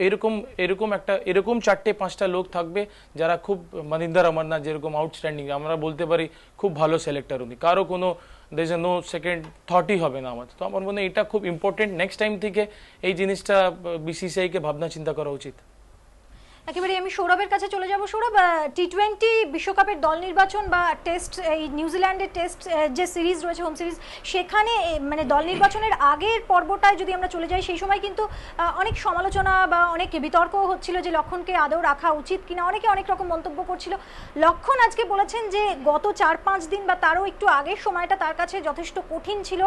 এরকম 4টে-5টা লোক থাকবে যারা খুব, মনিন্দর অমরনাথ যেরকম আউটস্ট্যান্ডিং, আমরা বলতে পারি খুব ভালো সিলেক্টর উনি, কারো কোনো there is no second থটই হবে না আমার। তো আমার মনে হয় এটা খুব ইম্পর্টেন্ট, নেক্সট টাইম থেকে এই জিনিসটা বিসিসিআই কে ভাবনা চিন্তা করা উচিত। একেবারে আমি সৌরভের কাছে চলে যাব। সৌরভ, টি20 বিশ্বকাপের দল নির্বাচন বা টেস্ট, এই নিউজিল্যান্ডের টেস্ট যে সিরিজ রয়েছে, হোম সিরিজ, সেখানে মানে দল নির্বাচনের আগের পর্বটায় যদি আমরা চলে যাই, সেই সময় কিন্তু অনেক সমালোচনা বা অনেক বিতর্ক হচ্ছিল যে লক্ষণকে আদৌ রাখা উচিত কিনা। অনেকে অনেক রকম মন্তব্য করছিল। লক্ষণ আজকে বলেছেন যে গত 4-5 দিন বা তারও একটু আগের সময়টা তার কাছে যথেষ্ট কঠিন ছিল,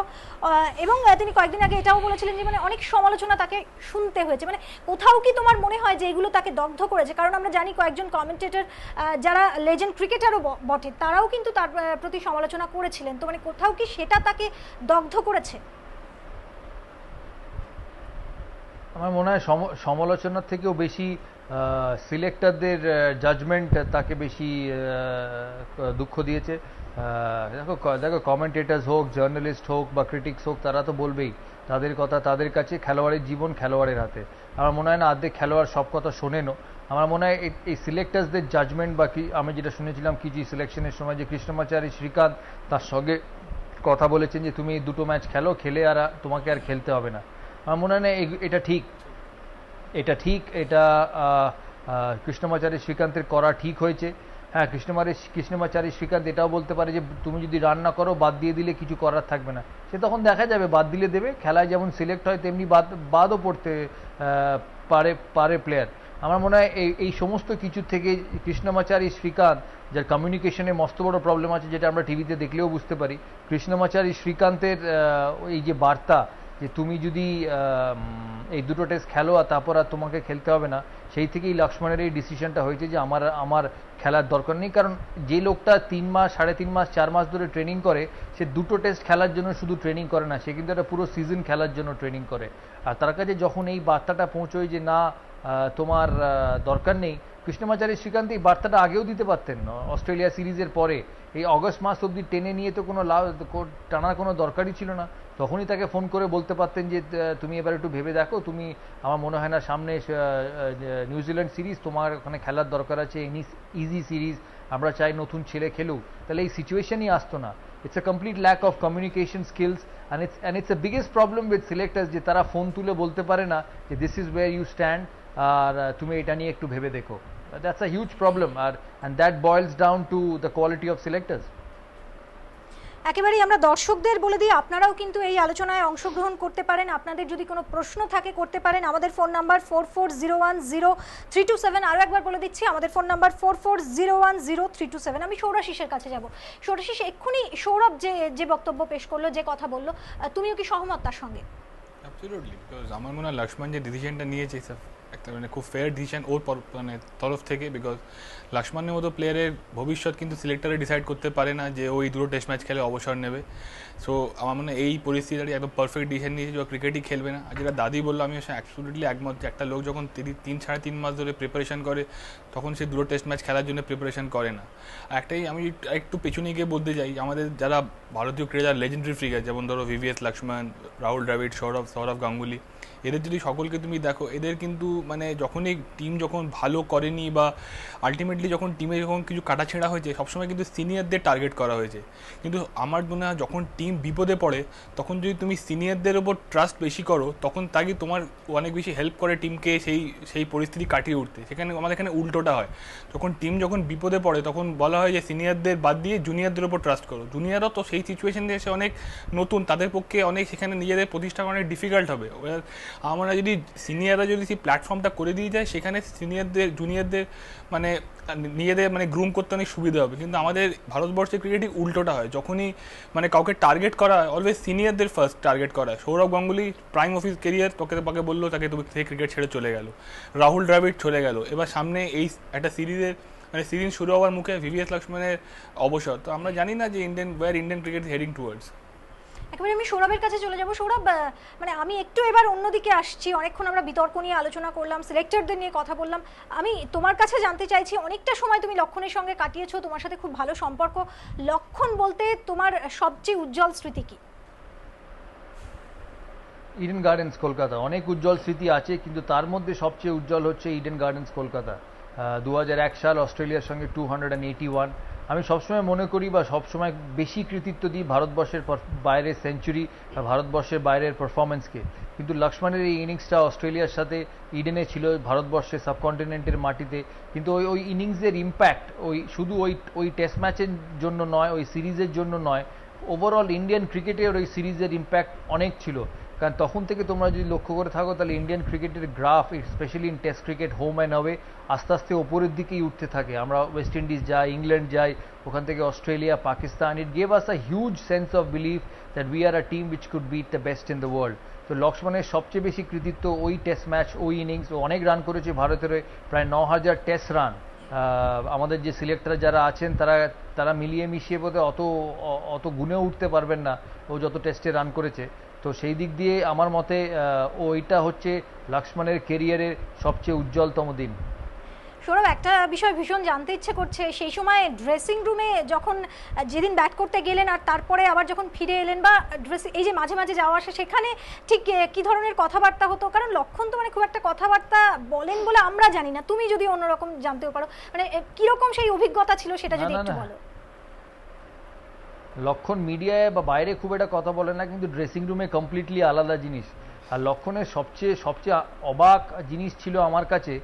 এবং তিনি কয়েকদিন আগে এটাও বলেছিলেন যে মানে অনেক সমালোচনা তাকে শুনতে হয়েছে। মানে কোথাও কি তোমার মনে হয় যে এগুলো তাকে দগ্ধ করেছে? কারণ আমরা জানি কয়েকজন কমেন্টেটর যারা লেজেন্ড ক্রিকেটারও বটে, তারাও কিন্তু তার প্রতি সমালোচনা করেছিলেন। তো মানে কোথাও কি সেটা তাকে দগ্ধ করেছে? আমার মনে হয় সমালোচনার থেকেও বেশি সিলেক্টরদের জাজমেন্ট তাকে বেশি দুঃখ দিয়েছে। দেখো কমেন্টেটার্স হোক, জার্নালিস্ট হোক বা ক্রিটিক্স হোক, তারা তো বলবেই তাদের কথা তাদের কাছে। খেলোয়াড়ের জীবন খেলোয়াড়ের হাতে। আমার মনে হয় না অর্ধেক খেলোয়াড় সব কথা শোনেনও। আমার মনে হয় এই সিলেক্টার্সদের জাজমেন্ট বা কি, আমি যেটা শুনেছিলাম কিজি সিলেকশনের সময় যে কৃষ্ণমাচারী শ্রীকান্ত তার সঙ্গে কথা বলেছেন যে তুমি দুটো ম্যাচ খেলে আর তোমাকে আর খেলতে হবে না। আমার মনে হয় না এটা ঠিক। এটা কৃষ্ণমাচারী শ্রীকান্তের করা ঠিক হয়েছে। হ্যাঁ, কৃষ্ণমাচারী শ্রীকান্ত এটাও বলতে পারে যে তুমি যদি রান না করো, বাদ দিয়ে দিলে কিছু করার থাকবে না। সে তখন দেখা যাবে, বাদ দিলে দেবে। খেলায় যেমন সিলেক্ট হয় তেমনি বাদও পড়তে পারে প্লেয়ার। আমার মনে হয় এই সমস্ত কিছু থেকে কৃষ্ণমাচারী শ্রীকান্ত, যার কমিউনিকেশনে মস্ত বড় প্রবলেম আছে, যেটা আমরা টিভিতে দেখলেও বুঝতে পারি, কৃষ্ণমাচারী শ্রীকান্তের এই যে বার্তা যে তুমি যদি এই দুটো টেস্ট খেলো আর তারপর আর তোমাকে খেলতে হবে না, সেই থেকেই লক্ষ্মণের এই ডিসিশনটা হয়েছে যে আমার খেলার দরকার নেই। কারণ যে লোকটা 3 মাস, 3.5 মাস, 4 মাস ধরে ট্রেনিং করে, সে দুটো টেস্ট খেলার জন্য শুধু ট্রেনিং করে না, সে কিন্তু একটা পুরো সিজন খেলার জন্য ট্রেনিং করে। আর তার কাছে যখন এই বার্তাটা পৌঁছয় যে না তোমার দরকার নেই, কৃষ্ণমাচারী শ্রীকান্ত এই বার্তাটা আগেও দিতে পারতেন অস্ট্রেলিয়া সিরিজের পরে। এই অগস্ট মাস অবধি টেনে নিয়ে তো কোনো টানার কোনো দরকারই ছিল না। তখনই তাকে ফোন করে বলতে পারতেন যে তুমি এবার একটু ভেবে দেখো, তুমি, আমার মনে হয় না সামনে নিউজিল্যান্ড সিরিজ, তোমার ওখানে খেলার দরকার আছে, ইজি সিরিজ, আমরা চাই নতুন ছেলে খেলুক। তাহলে এই সিচুয়েশনই আসতো না। It's a complete lack of communication skills and it's a biggest problem with selectors, যে তারা ফোন তুলে বলতে পারে না যে this is where you stand, আর তুমি এটা নিয়ে একটু ভেবে দেখো। That's a huge problem, and that boils down to the quality of selectors. একেবারেই আমরা দর্শকদের বলে দিই, আপনারাও কিন্তু এই আলোচনায় অংশগ্রহণ করতে পারেন। আপনাদের যদি কোনো প্রশ্ন থাকে করতে পারেন। আমাদের ফোন নাম্বার 44010327। আরও একবার বলে দিচ্ছি, আমাদের ফোন নাম্বার 44010327। আমি সৌরাশিসের কাছে যাব। সৌরাশিস, এক্ষুনি সৌরভ যে বক্তব্য পেশ করলো, যে কথা বললো, তুমিও কি সহমত তার সঙ্গে? অ্যাবসলিউটলি, বিকজ আমার মনে হয় লক্ষ্মণ যে ডিসিশনটা নিয়েছে একটা মানে খুব ফেয়ার ডিসিশন ওর মানে তরফ থেকে। বিকজ লক্ষ্মণের মতো প্লেয়ারের ভবিষ্যৎ কিন্তু সিলেক্টরে ডিসাইড করতে পারে না যে ওই দুটো টেস্ট ম্যাচ খেলে অবসর নেবে। সো আমার মনে হয় এই পরিস্থিতিটা একদম পারফেক্ট ডিসিশন নিয়েছে, যে ক্রিকেটই খেলবে না। আর যেটা দাদি বললো, আমি অ্যাবসলিউটলি একমত যে একটা লোক যখন 3-3.5 মাস ধরে প্রিপারেশন করে, তখন সে দুটো টেস্ট ম্যাচ খেলার জন্য প্রিপারেশন করে না। একটাই আমি একটু পেছনে গিয়ে বলতে চাই, আমাদের যারা ভারতীয় ক্রিকেটার লেজেন্ডারি ফিগার, যেমন ধরো ভিভিএস লক্ষ্মণ, রাহুল দ্রাবিড়, সৌরভ গাঙ্গুলি, এদের যদি সকলকে তুমি দেখো, এদের কিন্তু মানে যখনই টিম যখন ভালো করেনি বা আলটিমেটলি যখন টিমে যখন কিছু কাটাছেঁড়া হয়েছে, সবসময় কিন্তু সিনিয়রদের টার্গেট করা হয়েছে। কিন্তু আমার মনে হয় যখন টিম বিপদে পড়ে, তখন যদি তুমি সিনিয়রদের ওপর ট্রাস্ট বেশি করো, তখন তাকে তোমার অনেক বেশি হেল্প করে টিমকে সেই পরিস্থিতি কাটিয়ে উঠতে। সেখানে আমাদের এখানে উল্টোটা হয়, যখন বিপদে পড়ে তখন বলা হয় যে সিনিয়রদের বাদ দিয়ে জুনিয়রদের ওপর ট্রাস্ট করো। জুনিয়রও তো সেই সিচুয়েশন এসে অনেক নতুন, তাদের পক্ষে অনেক সেখানে নিজেদের প্রতিষ্ঠা করা অনেক ডিফিকাল্ট হবে। আমরা যদি সিনিয়ররা যদি সেই প্ল্যাটফর্মটা করে দিয়ে যায়, সেখানে জুনিয়রদের মানে নিজেদের মানে গ্রুম করতে অনেক সুবিধা হবে। কিন্তু আমাদের ভারতবর্ষের ক্রিকেটই উল্টোটা হয়, যখনই মানে কাউকে টার্গেট করা হয়, অলওয়েজ সিনিয়রদের ফার্স্ট টার্গেট করা হয়। Sourav Ganguly prime of his career, তাকে বললো তাকে তুমি ক্রিকেট ছেড়ে চলে গেল। রাহুল দ্রাবিড় চলে গেল। এবার সামনে এই একটা সিরিজের মানে সিরিজ শুরু হওয়ার মুখে ভিভিএস লক্ষ্মণের অবসর। তো আমরা জানি না যে ইন্ডিয়ান ক্রিকেট হেডিং টুয়ার্ডস। একেবারে আমি সৌরভের কাছে চলে যাব। সৌরভ, মানে আমি একটু এবার অন্যদিকে আসছি। অনেকক্ষণ আমরা বিতর্ক নিয়ে আলোচনা করলাম, সিলেক্টরদের নিয়ে কথা বললাম। আমি তোমার কাছে জানতে চাইছি, অনেকটা সময় তুমি লক্ষণের সঙ্গে কাটিয়েছো, তোমার সাথে খুব ভালো সম্পর্ক। লক্ষণ বলতে তোমার সবচেয়ে উজ্জ্বল স্মৃতি কি? Eden gardens Kolkata. অনেক উজ্জ্বল স্মৃতি আছে, কিন্তু তার মধ্যে সবচেয়ে উজ্জ্বল হচ্ছে ইডেন গার্ডেন্স কলকাতা। 2001 সাল অস্ট্রেলিয়ার সঙ্গে 281, আমি সবসময় মনে করি বা সবসময় বেশি কৃতিত্ব দিই ভারতবর্ষের বাইরের সেঞ্চুরি বা ভারতবর্ষের বাইরের পারফরমেন্সকে, কিন্তু লক্ষ্মণের এই ইনিংসটা অস্ট্রেলিয়ার সাথে ইডেনে ছিল, ভারতবর্ষের সাবকন্টিনেন্টের মাটিতে, কিন্তু ওই ইনিংসের ইম্প্যাক্ট শুধু ওই টেস্ট ম্যাচের জন্য নয়, ওই সিরিজের জন্য নয়, ওভারঅল ইন্ডিয়ান ক্রিকেটের ওই সিরিজের ইম্প্যাক্ট অনেক ছিল। কারণ তখন থেকে তোমরা যদি লক্ষ্য করে থাকো তাহলে ইন্ডিয়ান ক্রিকেটের graph, specially in test cricket, home and away, আস্তে আস্তে ওপরের দিকেই উঠতে থাকে। আমরা ওয়েস্ট ইন্ডিজ যাই, ইংল্যান্ড যাই, ওখান থেকে Australia, Pakistan. It gave us a huge sense of belief that we are a team which could beat the best in the world. তো লক্ষ্মণের সবচেয়ে বেশি কৃতিত্ব ওই টেস্ট ম্যাচ, ওই ইনিংস। ও অনেক রান করেছে ভারতের, প্রায় 9,000 টেস্ট রান। আমাদের যে সিলেক্টর যারা আছেন তারা মিলিয়ে মিশিয়ে বোধহয় অত গুণেও উঠতে পারবেন না ও যত টেস্টে রান করেছে। তো সেই দিক দিয়ে আমার মতে ওইটা হচ্ছে লক্ষ্মণের কেরিয়ারের সবচেয়ে উজ্জ্বলতম দিন। সৌরভ, একটা বিষয় ভীষণ জানতে ইচ্ছে করছে, সেই সময় ড্রেসিং রুমে যখন যেদিন ব্যাট করতে গেলেন আর তারপরে আবার যখন ফিরে এলেন বা এই যে মাঝে মাঝে যাওয়া আসা, সেখানে ঠিক কি ধরনের কথাবার্তা হতো? কারণ লক্ষণ তো মানে খুব একটা কথাবার্তা বলেন বলে আমরা জানি না, তুমি যদি অন্যরকম জানতেও পারো, মানে কিরকম সেই অভিজ্ঞতা ছিল সেটা যদি একটু বলো। লক্ষণ মিডিয়ায় বা বাইরে খুব একটা কথা বলে না, কিন্তু ড্রেসিং রুমে কমপ্লিটলি আলাদা জিনিস। আর লক্ষণের সবচেয়ে অবাক জিনিস ছিল আমার কাছে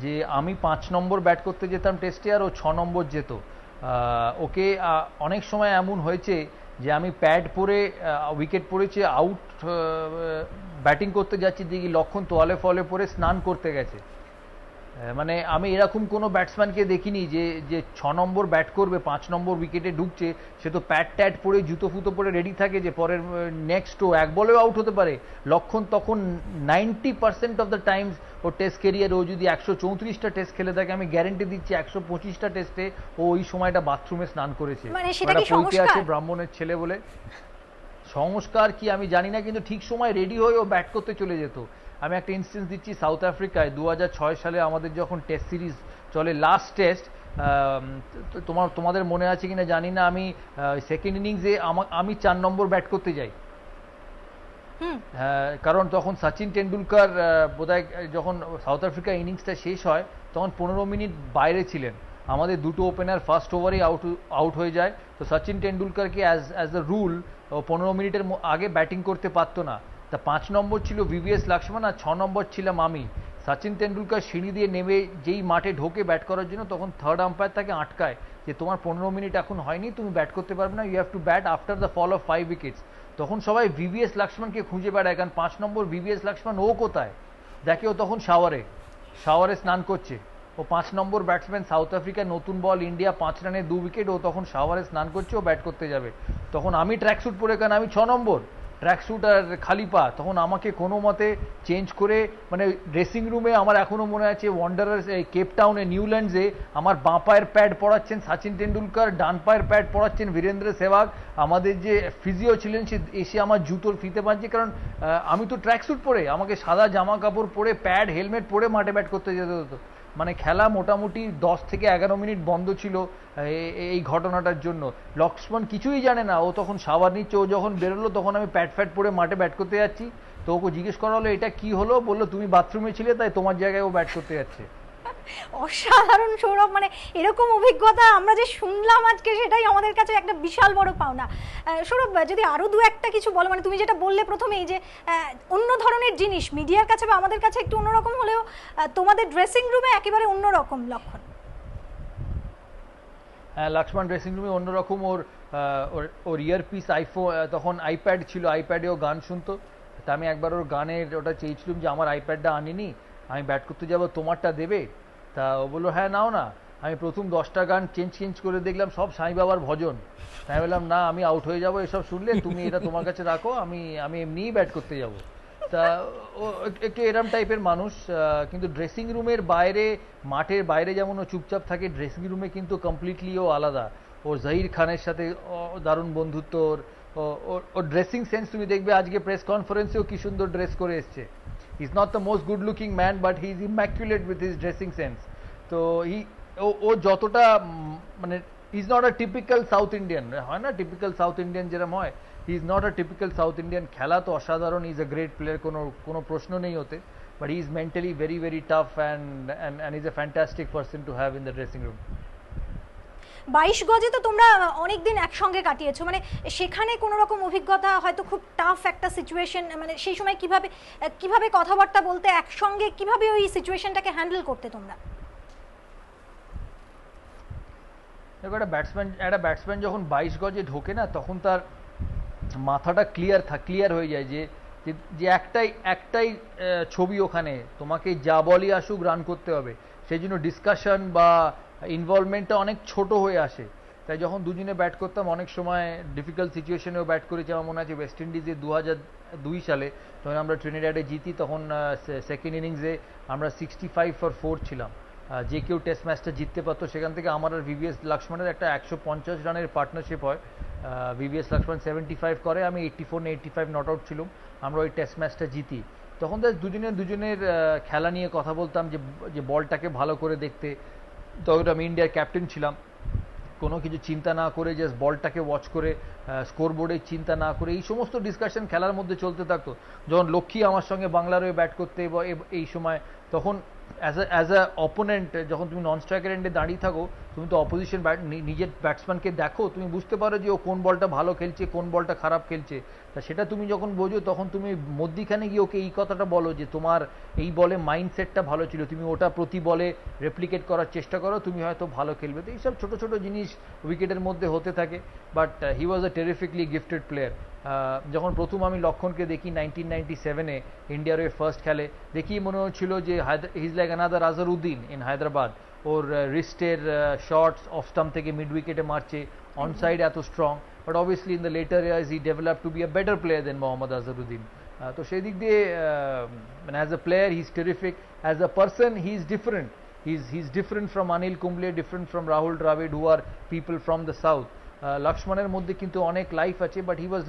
যে আমি 5 নম্বর ব্যাট করতে যেতাম টেস্টে আর ও 6 নম্বর যেত। ওকে অনেক সময় এমন হয়েছে যে আমি প্যাড পরে উইকেট পড়েছে, আউট, ব্যাটিং করতে যাচ্ছি, দেখি লক্ষণ তোয়ালে ফলে পরে স্নান করতে গেছে। মানে আমি এরকম কোনো ব্যাটসম্যানকে দেখিনি যে 6 নম্বর ব্যাট করবে, 5 নম্বর উইকেটে ঢুকছে, সে তো প্যাড ট্যাড পরে জুতো ফুতো পরে রেডি থাকে যে পরের নেক্সট এক বলেও আউট হতে পারে। লক্ষণ তখন 90% অফ দ্য টাইমস ও টেস্ট কেরিয়ার, ও যদি 134টা টেস্ট খেলে থাকে, আমি গ্যারেন্টি দিচ্ছি 125টা টেস্টে ও ওই সময়টা বাথরুমে স্নান করেছে। আছে ব্রাহ্মণের ছেলে বলে সংস্কার কি আমি জানি না, কিন্তু ঠিক সময় রেডি হয়ে ও ব্যাট করতে চলে যেত। আমি একটা ইনস্টেন্স দিচ্ছি, সাউথ আফ্রিকায় 2006 সালে আমাদের যখন টেস্ট সিরিজ চলে, লাস্ট টেস্ট, তোমাদের মনে আছে কিনা জানি না, আমি সেকেন্ড ইনিংসে আমি 4 নম্বর ব্যাট করতে যাই। কারণ তখন সচিন টেন্ডুলকার বোধহয় যখন সাউথ আফ্রিকা ইনিংসটা শেষ হয় তখন 15 মিনিট বাইরে ছিলেন। আমাদের দুটো ওপেনার ফার্স্ট ওভারেই আউট হয়ে যায়। তো সচিন টেন্ডুলকারকে অ্যাজ দ্য রুল 15 মিনিটের আগে ব্যাটিং করতে পারতো না। তা 5 নম্বর ছিল VVS লক্ষ্মণ আর 6 নম্বর ছিলাম আমি। সচিন তেন্ডুলকার সিঁড়ি দিয়ে নেমে যেই মাঠে ঢোকে ব্যাট করার জন্য, তখন থার্ড আম্পায়ার তাকে আটকায় যে তোমার 15 মিনিট এখন হয়নি, তুমি ব্যাট করতে পারবে না, you have to bat after the fall of 5 wickets. তখন সবাই VVS লক্ষ্মণকে খুঁজে বেড়ায়, কারণ 5 নম্বর VVS লক্ষ্মণ ও কোথায়, দেখে ও তখন শাওয়ারে স্নান করছে। ও 5 নম্বর ব্যাটসম্যান, সাউথ আফ্রিকা, নতুন বল, ইন্ডিয়া 5 রানে 2 উইকেট, ও তখন শাওয়ারে স্নান করছে, ও ব্যাট করতে যাবে। তখন আমি ট্র্যাকস্যুট পরে, কারণ আমি 6 নম্বর ট্র্যাকস্যুট আর খালি পা, তখন আমাকে কোনো মতে চেঞ্জ করে, মানে ড্রেসিং রুমে আমার এখনো মনে আছে ওয়ান্ডারার্স কেপ টাউনে নিউল্যান্ডসে আমার বাঁ পায়ের প্যাড পরাচ্ছেন সচিন তেন্ডুলকার, ডান পায়ের প্যাড পরাচ্ছেন বীরেন্দ্র সেহবাগ। আমাদের যে ফিজিও ছিলেন সে এসে আমার জুতোর ফিতে বাঁধছে, কারণ আমি তো ট্র্যাকস্যুট পরে, আমাকে সাদা জামা কাপড় পরে প্যাড হেলমেট পরে মাঠে ব্যাট করতে যেতে হতো। মানে খেলা মোটামুটি 10 থেকে 11 মিনিট বন্ধ ছিল এই ঘটনাটার জন্য। লক্ষ্মণ কিছুই জানে না, ও তখন শাওয়ার নিচ্ছে। ও যখন বেরোলো তখন আমি প্যাড ফ্যাট পরে মাঠে ব্যাট করতে যাচ্ছি। তো ওকে জিজ্ঞেস করা হলো এটা কি হলো, বললো তুমি বাথরুমে ছিলে তাই তোমার জায়গায় ও ব্যাট করতে যাচ্ছে। অসাধারণ সৌরভ, মানে এরকম অভিজ্ঞতা আমরা যে শুনলাম আজকে, সেটাই আমাদের কাছে একটা বিশাল বড় পাওনা। সৌরভ, যদি আরো দু একটা কিছু বলো, মানে তুমি যেটা বললে প্রথমেই যে অন্য ধরনের জিনিস মিডিয়ার কাছে বা আমাদের কাছে একটু অন্যরকম হলেও তোমাদের ড্রেসিং রুমে একেবারে অন্যরকম লক্ষণ। হ্যাঁ, লক্ষ্মণ ড্রেসিং রুমে অন্যরকম। ওর ইয়ারপিস, আইফোন, তখন আইপ্যাড ছিল, আইপ্যাডেও গান শুনতো। তা আমি একবার ওর গানের ওটা চেয়েছিলাম যে আমার আইপ্যাডটা আনিনি, আমি ব্যাট করতে যাবো, তোমারটা দেবে? তা ও বললো হ্যাঁ নাও না। আমি প্রথম 10টা গান চেঞ্জ করে দেখলাম সব সাঁই বাবার ভজন। তাই বললাম না, আমি আউট হয়ে যাবো এসব শুনলে, তুমি এটা তোমার কাছে রাখো, আমি এমনিই ব্যাট করতে যাব। তা ও একটু এরম টাইপের মানুষ। কিন্তু ড্রেসিং রুমের বাইরে, মাঠের বাইরে যেমন ও চুপচাপ থাকে, ড্রেসিং রুমে কিন্তু কমপ্লিটলি ও আলাদা। ওর জহির খানের সাথে দারুণ বন্ধুত্ব। ওর ড্রেসিং সেন্স তুমি দেখবে আজকে প্রেস কনফারেন্সেও কি সুন্দর ড্রেস করে এসছে। He is not the most good looking man, but he is immaculate with his dressing sense. তো ও যতটা, মানে is not a typical south Indian, হয় না টিপিক্যাল সাউথ ইন্ডিয়ান যেরকম হয়, he is not a typical south Indian. খেলা তো অসাধারণ, ইজ আ গ্রেট প্লেয়ার, কোনো প্রশ্ন নেই হতে, but he is mentally very very tough and is a fantastic person to have in the dressing room. 22 গজে তো তোমরা অনেকদিন একসঙ্গে কাটিয়েছো, মানে সেখানে কোনো রকম অভিজ্ঞতা, হয়তো খুব টাফ একটা সিচুয়েশন, মানে সেই সময় কিভাবে কথাবার্তা বলতে, একসঙ্গে কিভাবে ওই সিচুয়েশনটাকে হ্যান্ডেল করতে তোমরা? দেখো, একটা ব্যাটসম্যান যখন 22 গজে ঢোকে না, তখন তার মাথাটা ক্লিয়ার হয়ে যায় যে যে একটাই ছবি, ওখানে তোমাকে যা বলই আসুক রান করতে হবে। সেই জন্য ডিসকাশন বা ইনভলভমেন্টটা অনেক ছোট হয়ে আসে। তাই যখন দুজনে ব্যাট করতাম, অনেক সময় ডিফিকাল্ট সিচুয়েশনেও ব্যাট করেছি। আমার মনে আছে ওয়েস্ট ইন্ডিজে 2002 সালে যখন আমরা ট্রিনিডাডে জিতি, তখন সেকেন্ড ইনিংসে আমরা 65 for 4 ছিলাম। যে কেউ টেস্ট ম্যাচটা জিততে পারতো। সেখান থেকে আমার আর ভিভিএস লক্ষ্মণের একটা 150 রানের পার্টনারশিপ হয়। ভিভিএস লক্ষ্মণ 75 করে, আমি 84 না 85 নট আউট ছিলাম, আমরা ওই টেস্ট ম্যাচটা জিতি। তখন দুজনের খেলা নিয়ে কথা বলতাম, যে বলটাকে ভালো করে দেখতে। তখন আমি ইন্ডিয়ার ক্যাপ্টেন ছিলাম, কোনো কিছু চিন্তা না করে, জাস্ট বলটাকে ওয়াচ করে, স্কোরবোর্ডে চিন্তা না করে, এই সমস্ত ডিসকাশন খেলার মধ্যে চলতে থাকতো। যখন লক্ষ্মী আমার সঙ্গে বাংলার হয়ে ব্যাট করতে, এই সময় তখন অ্যাজ আ অপোনেন্ট, যখন তুমি নন স্ট্রাইকার এন্ডে দাঁড়িয়ে থাকো, তুমি তো অপোজিশন নিজের ব্যাটসম্যানকে দেখো, তুমি বুঝতে পারো যে ও কোন বলটা ভালো খেলছে, কোন বলটা খারাপ খেলছে। তা সেটা তুমি যখন বোঝো, তখন তুমি মধ্যিখানে গিয়ে ওকে এই কথাটা বলো যে তোমার এই বলে মাইন্ডসেটটা ভালো ছিল, তুমি ওটা প্রতি বলে রেপ্লিকেট করার চেষ্টা করো, তুমি হয়তো ভালো খেলবে। তো এইসব ছোটো ছোটো জিনিস উইকেটের মধ্যে হতে থাকে। But he was a terrifically gifted player. যখন প্রথম আমি লক্ষণকে দেখি 1997-এ ইন্ডিয়ার হয়ে ফার্স্ট খেলে, দেখি মনে হচ্ছিল যে he's like another Azharuddin in Hyderabad. ওর রিস্টের শর্টস অফ স্টাম্প থেকে মিড উইকেটে মারছে, অন সাইড এত strong. But obviously in the later years he develop to be a better player than Mohammad Azharuddin. তো সেই দিক দিয়ে মানে as a player he is terrific, as a person he is different. He's different from Anil Kumble, different from Rahul Dravid, who are people from the south. লক্ষ্মণের মধ্যে কিন্তু অনেক life আছে, but he was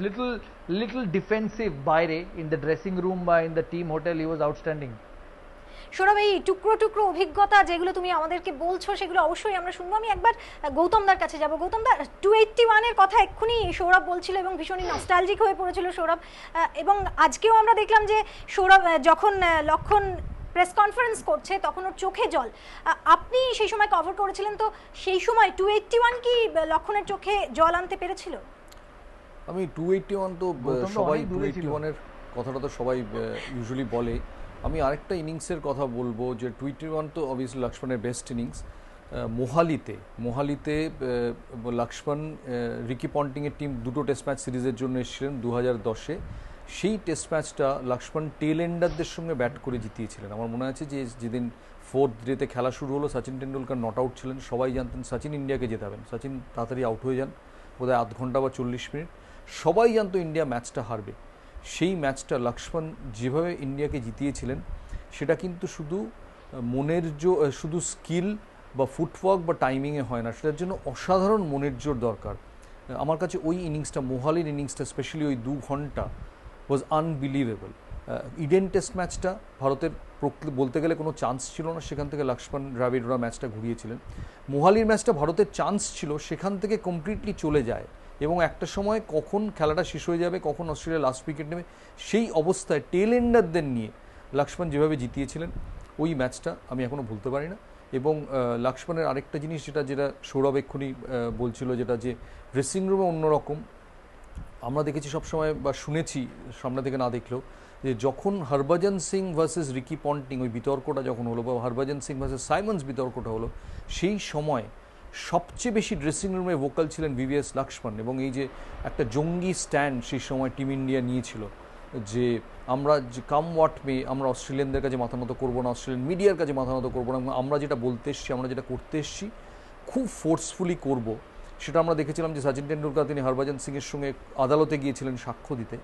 little defensive বাইরে। In the dressing room বা in the team hotel he was outstanding. Sourav, এই টুকরো অভিজ্ঞতা যেগুলো তুমি আমাদেরকে বলছো, সেগুলো অবশ্যই আমরা শুনবো। আমি একবার গৌতমদার কাছে যাব। গৌতমদা, 281-এর কথা এক্ষুনি সৌরভ বলছিল এবং ভীষণই নস্টালজিক হয়ে পড়েছিল সৌরভ। এবং আজকেও আমরা দেখলাম যে সৌরভ যখন লক্ষণ প্রেস কনফারেন্স করছে, তখন ওর চোখে জল। আপনি সেই সময় কভার করেছিলেন, তো সেই সময় 281 কি লক্ষণের চোখে জল আনতে পেরেছিল? আমি 281 তো সবাই 281-এর কথাটা তো সবাই ইউজুয়ালি বলে। আমি আরেকটা ইনিংসের কথা বলবো, যে 281 তো অবভিয়াসলি লক্ষ্মণের বেস্ট ইনিংস। মোহালিতে লক্ষ্মণ রিকি পন্টিংয়ের টিম দুটো টেস্ট ম্যাচ সিরিজের জন্য এসেছিলেন 2010-এ। সেই টেস্ট ম্যাচটা লক্ষ্মণ টেল এন্ডারদের সঙ্গে ব্যাট করে জিতিয়েছিলেন। আমার মনে আছে যে যেদিন 4th ডেতে খেলা শুরু হলো, সচিন টেন্ডুলকার নট আউট ছিলেন। সবাই জানতেন সচিন ইন্ডিয়াকে জেতাবেন, সচিন তাড়াতাড়ি আউট হয়ে যান, বোধহয় আধ ঘন্টা বা 40 মিনিট। সবাই জানতো ইন্ডিয়া ম্যাচটা হারবে। সেই ম্যাচটা লক্ষ্মণ যেভাবে ইন্ডিয়াকে জিতিয়েছিলেন, সেটা কিন্তু শুধু স্কিল বা ফুটওয়ার্ক বা টাইমিংয়ে হয় না, সেটার জন্য অসাধারণ মনের জোর দরকার। আমার কাছে ওই ইনিংসটা, মোহালির ইনিংসটা, স্পেশালি ওই 2 ঘন্টা ওয়াজ আনবিলিভেবল। ইডেন টেস্ট ম্যাচটা ভারতের বলতে গেলে কোনো চান্স ছিল না, সেখান থেকে লক্ষ্মণ দ্রাবিড় ওরা ম্যাচটা ঘুরিয়েছিলেন। মোহালির ম্যাচটা ভারতের চান্স ছিল, সেখান থেকে কমপ্লিটলি চলে যায় এবং একটা সময় কখন খেলাটা শেষ হয়ে যাবে, কখন অস্ট্রেলিয়া লাস্ট উইকেট নেবে, সেই অবস্থায় টেল এন্ডারদের নিয়ে লক্ষ্মণ যেভাবে জিতিয়েছিলেন, ওই ম্যাচটা আমি এখনও ভুলতে পারি না। এবং লক্ষ্মণের আরেকটা জিনিস যেটা সৌরভ এক্ষুনি বলছিল, যেটা যে ড্রেসিং রুমে অন্যরকম আমরা দেখেছি সবসময়, বা শুনেছি সামনে থেকে না দেখলেও, যে যখন Harbhajan Singh versus Ricky Ponting ওই বিতর্কটা যখন হলো, বা হরভজন সিং ভার্সেস সাইমন্স বিতর্কটা হলো, সেই সময় সবচেয়ে বেশি ড্রেসিং রুমে ভোকাল ছিলেন ভিভিএস লক্ষ্মণ। এবং এই যে একটা জঙ্গি স্ট্যান্ড সেই সময় টিম ইন্ডিয়া নিয়েছিল, যে আমরা যে কাম ওয়াট মে, আমরা অস্ট্রেলিয়ানদের কাছে মাথা নত করবো না, অস্ট্রেলিয়ান মিডিয়ার কাছে মাথা নত করবো না, আমরা যেটা বলতে এসছি, আমরা যেটা করতে এসছি খুব ফোর্সফুলি করব। সেটা আমরা দেখেছিলাম যে সচিন টেন্ডুলকার তিনি হরভজন সিংয়ের সঙ্গে আদালতে গিয়েছিলেন সাক্ষ্য দিতে।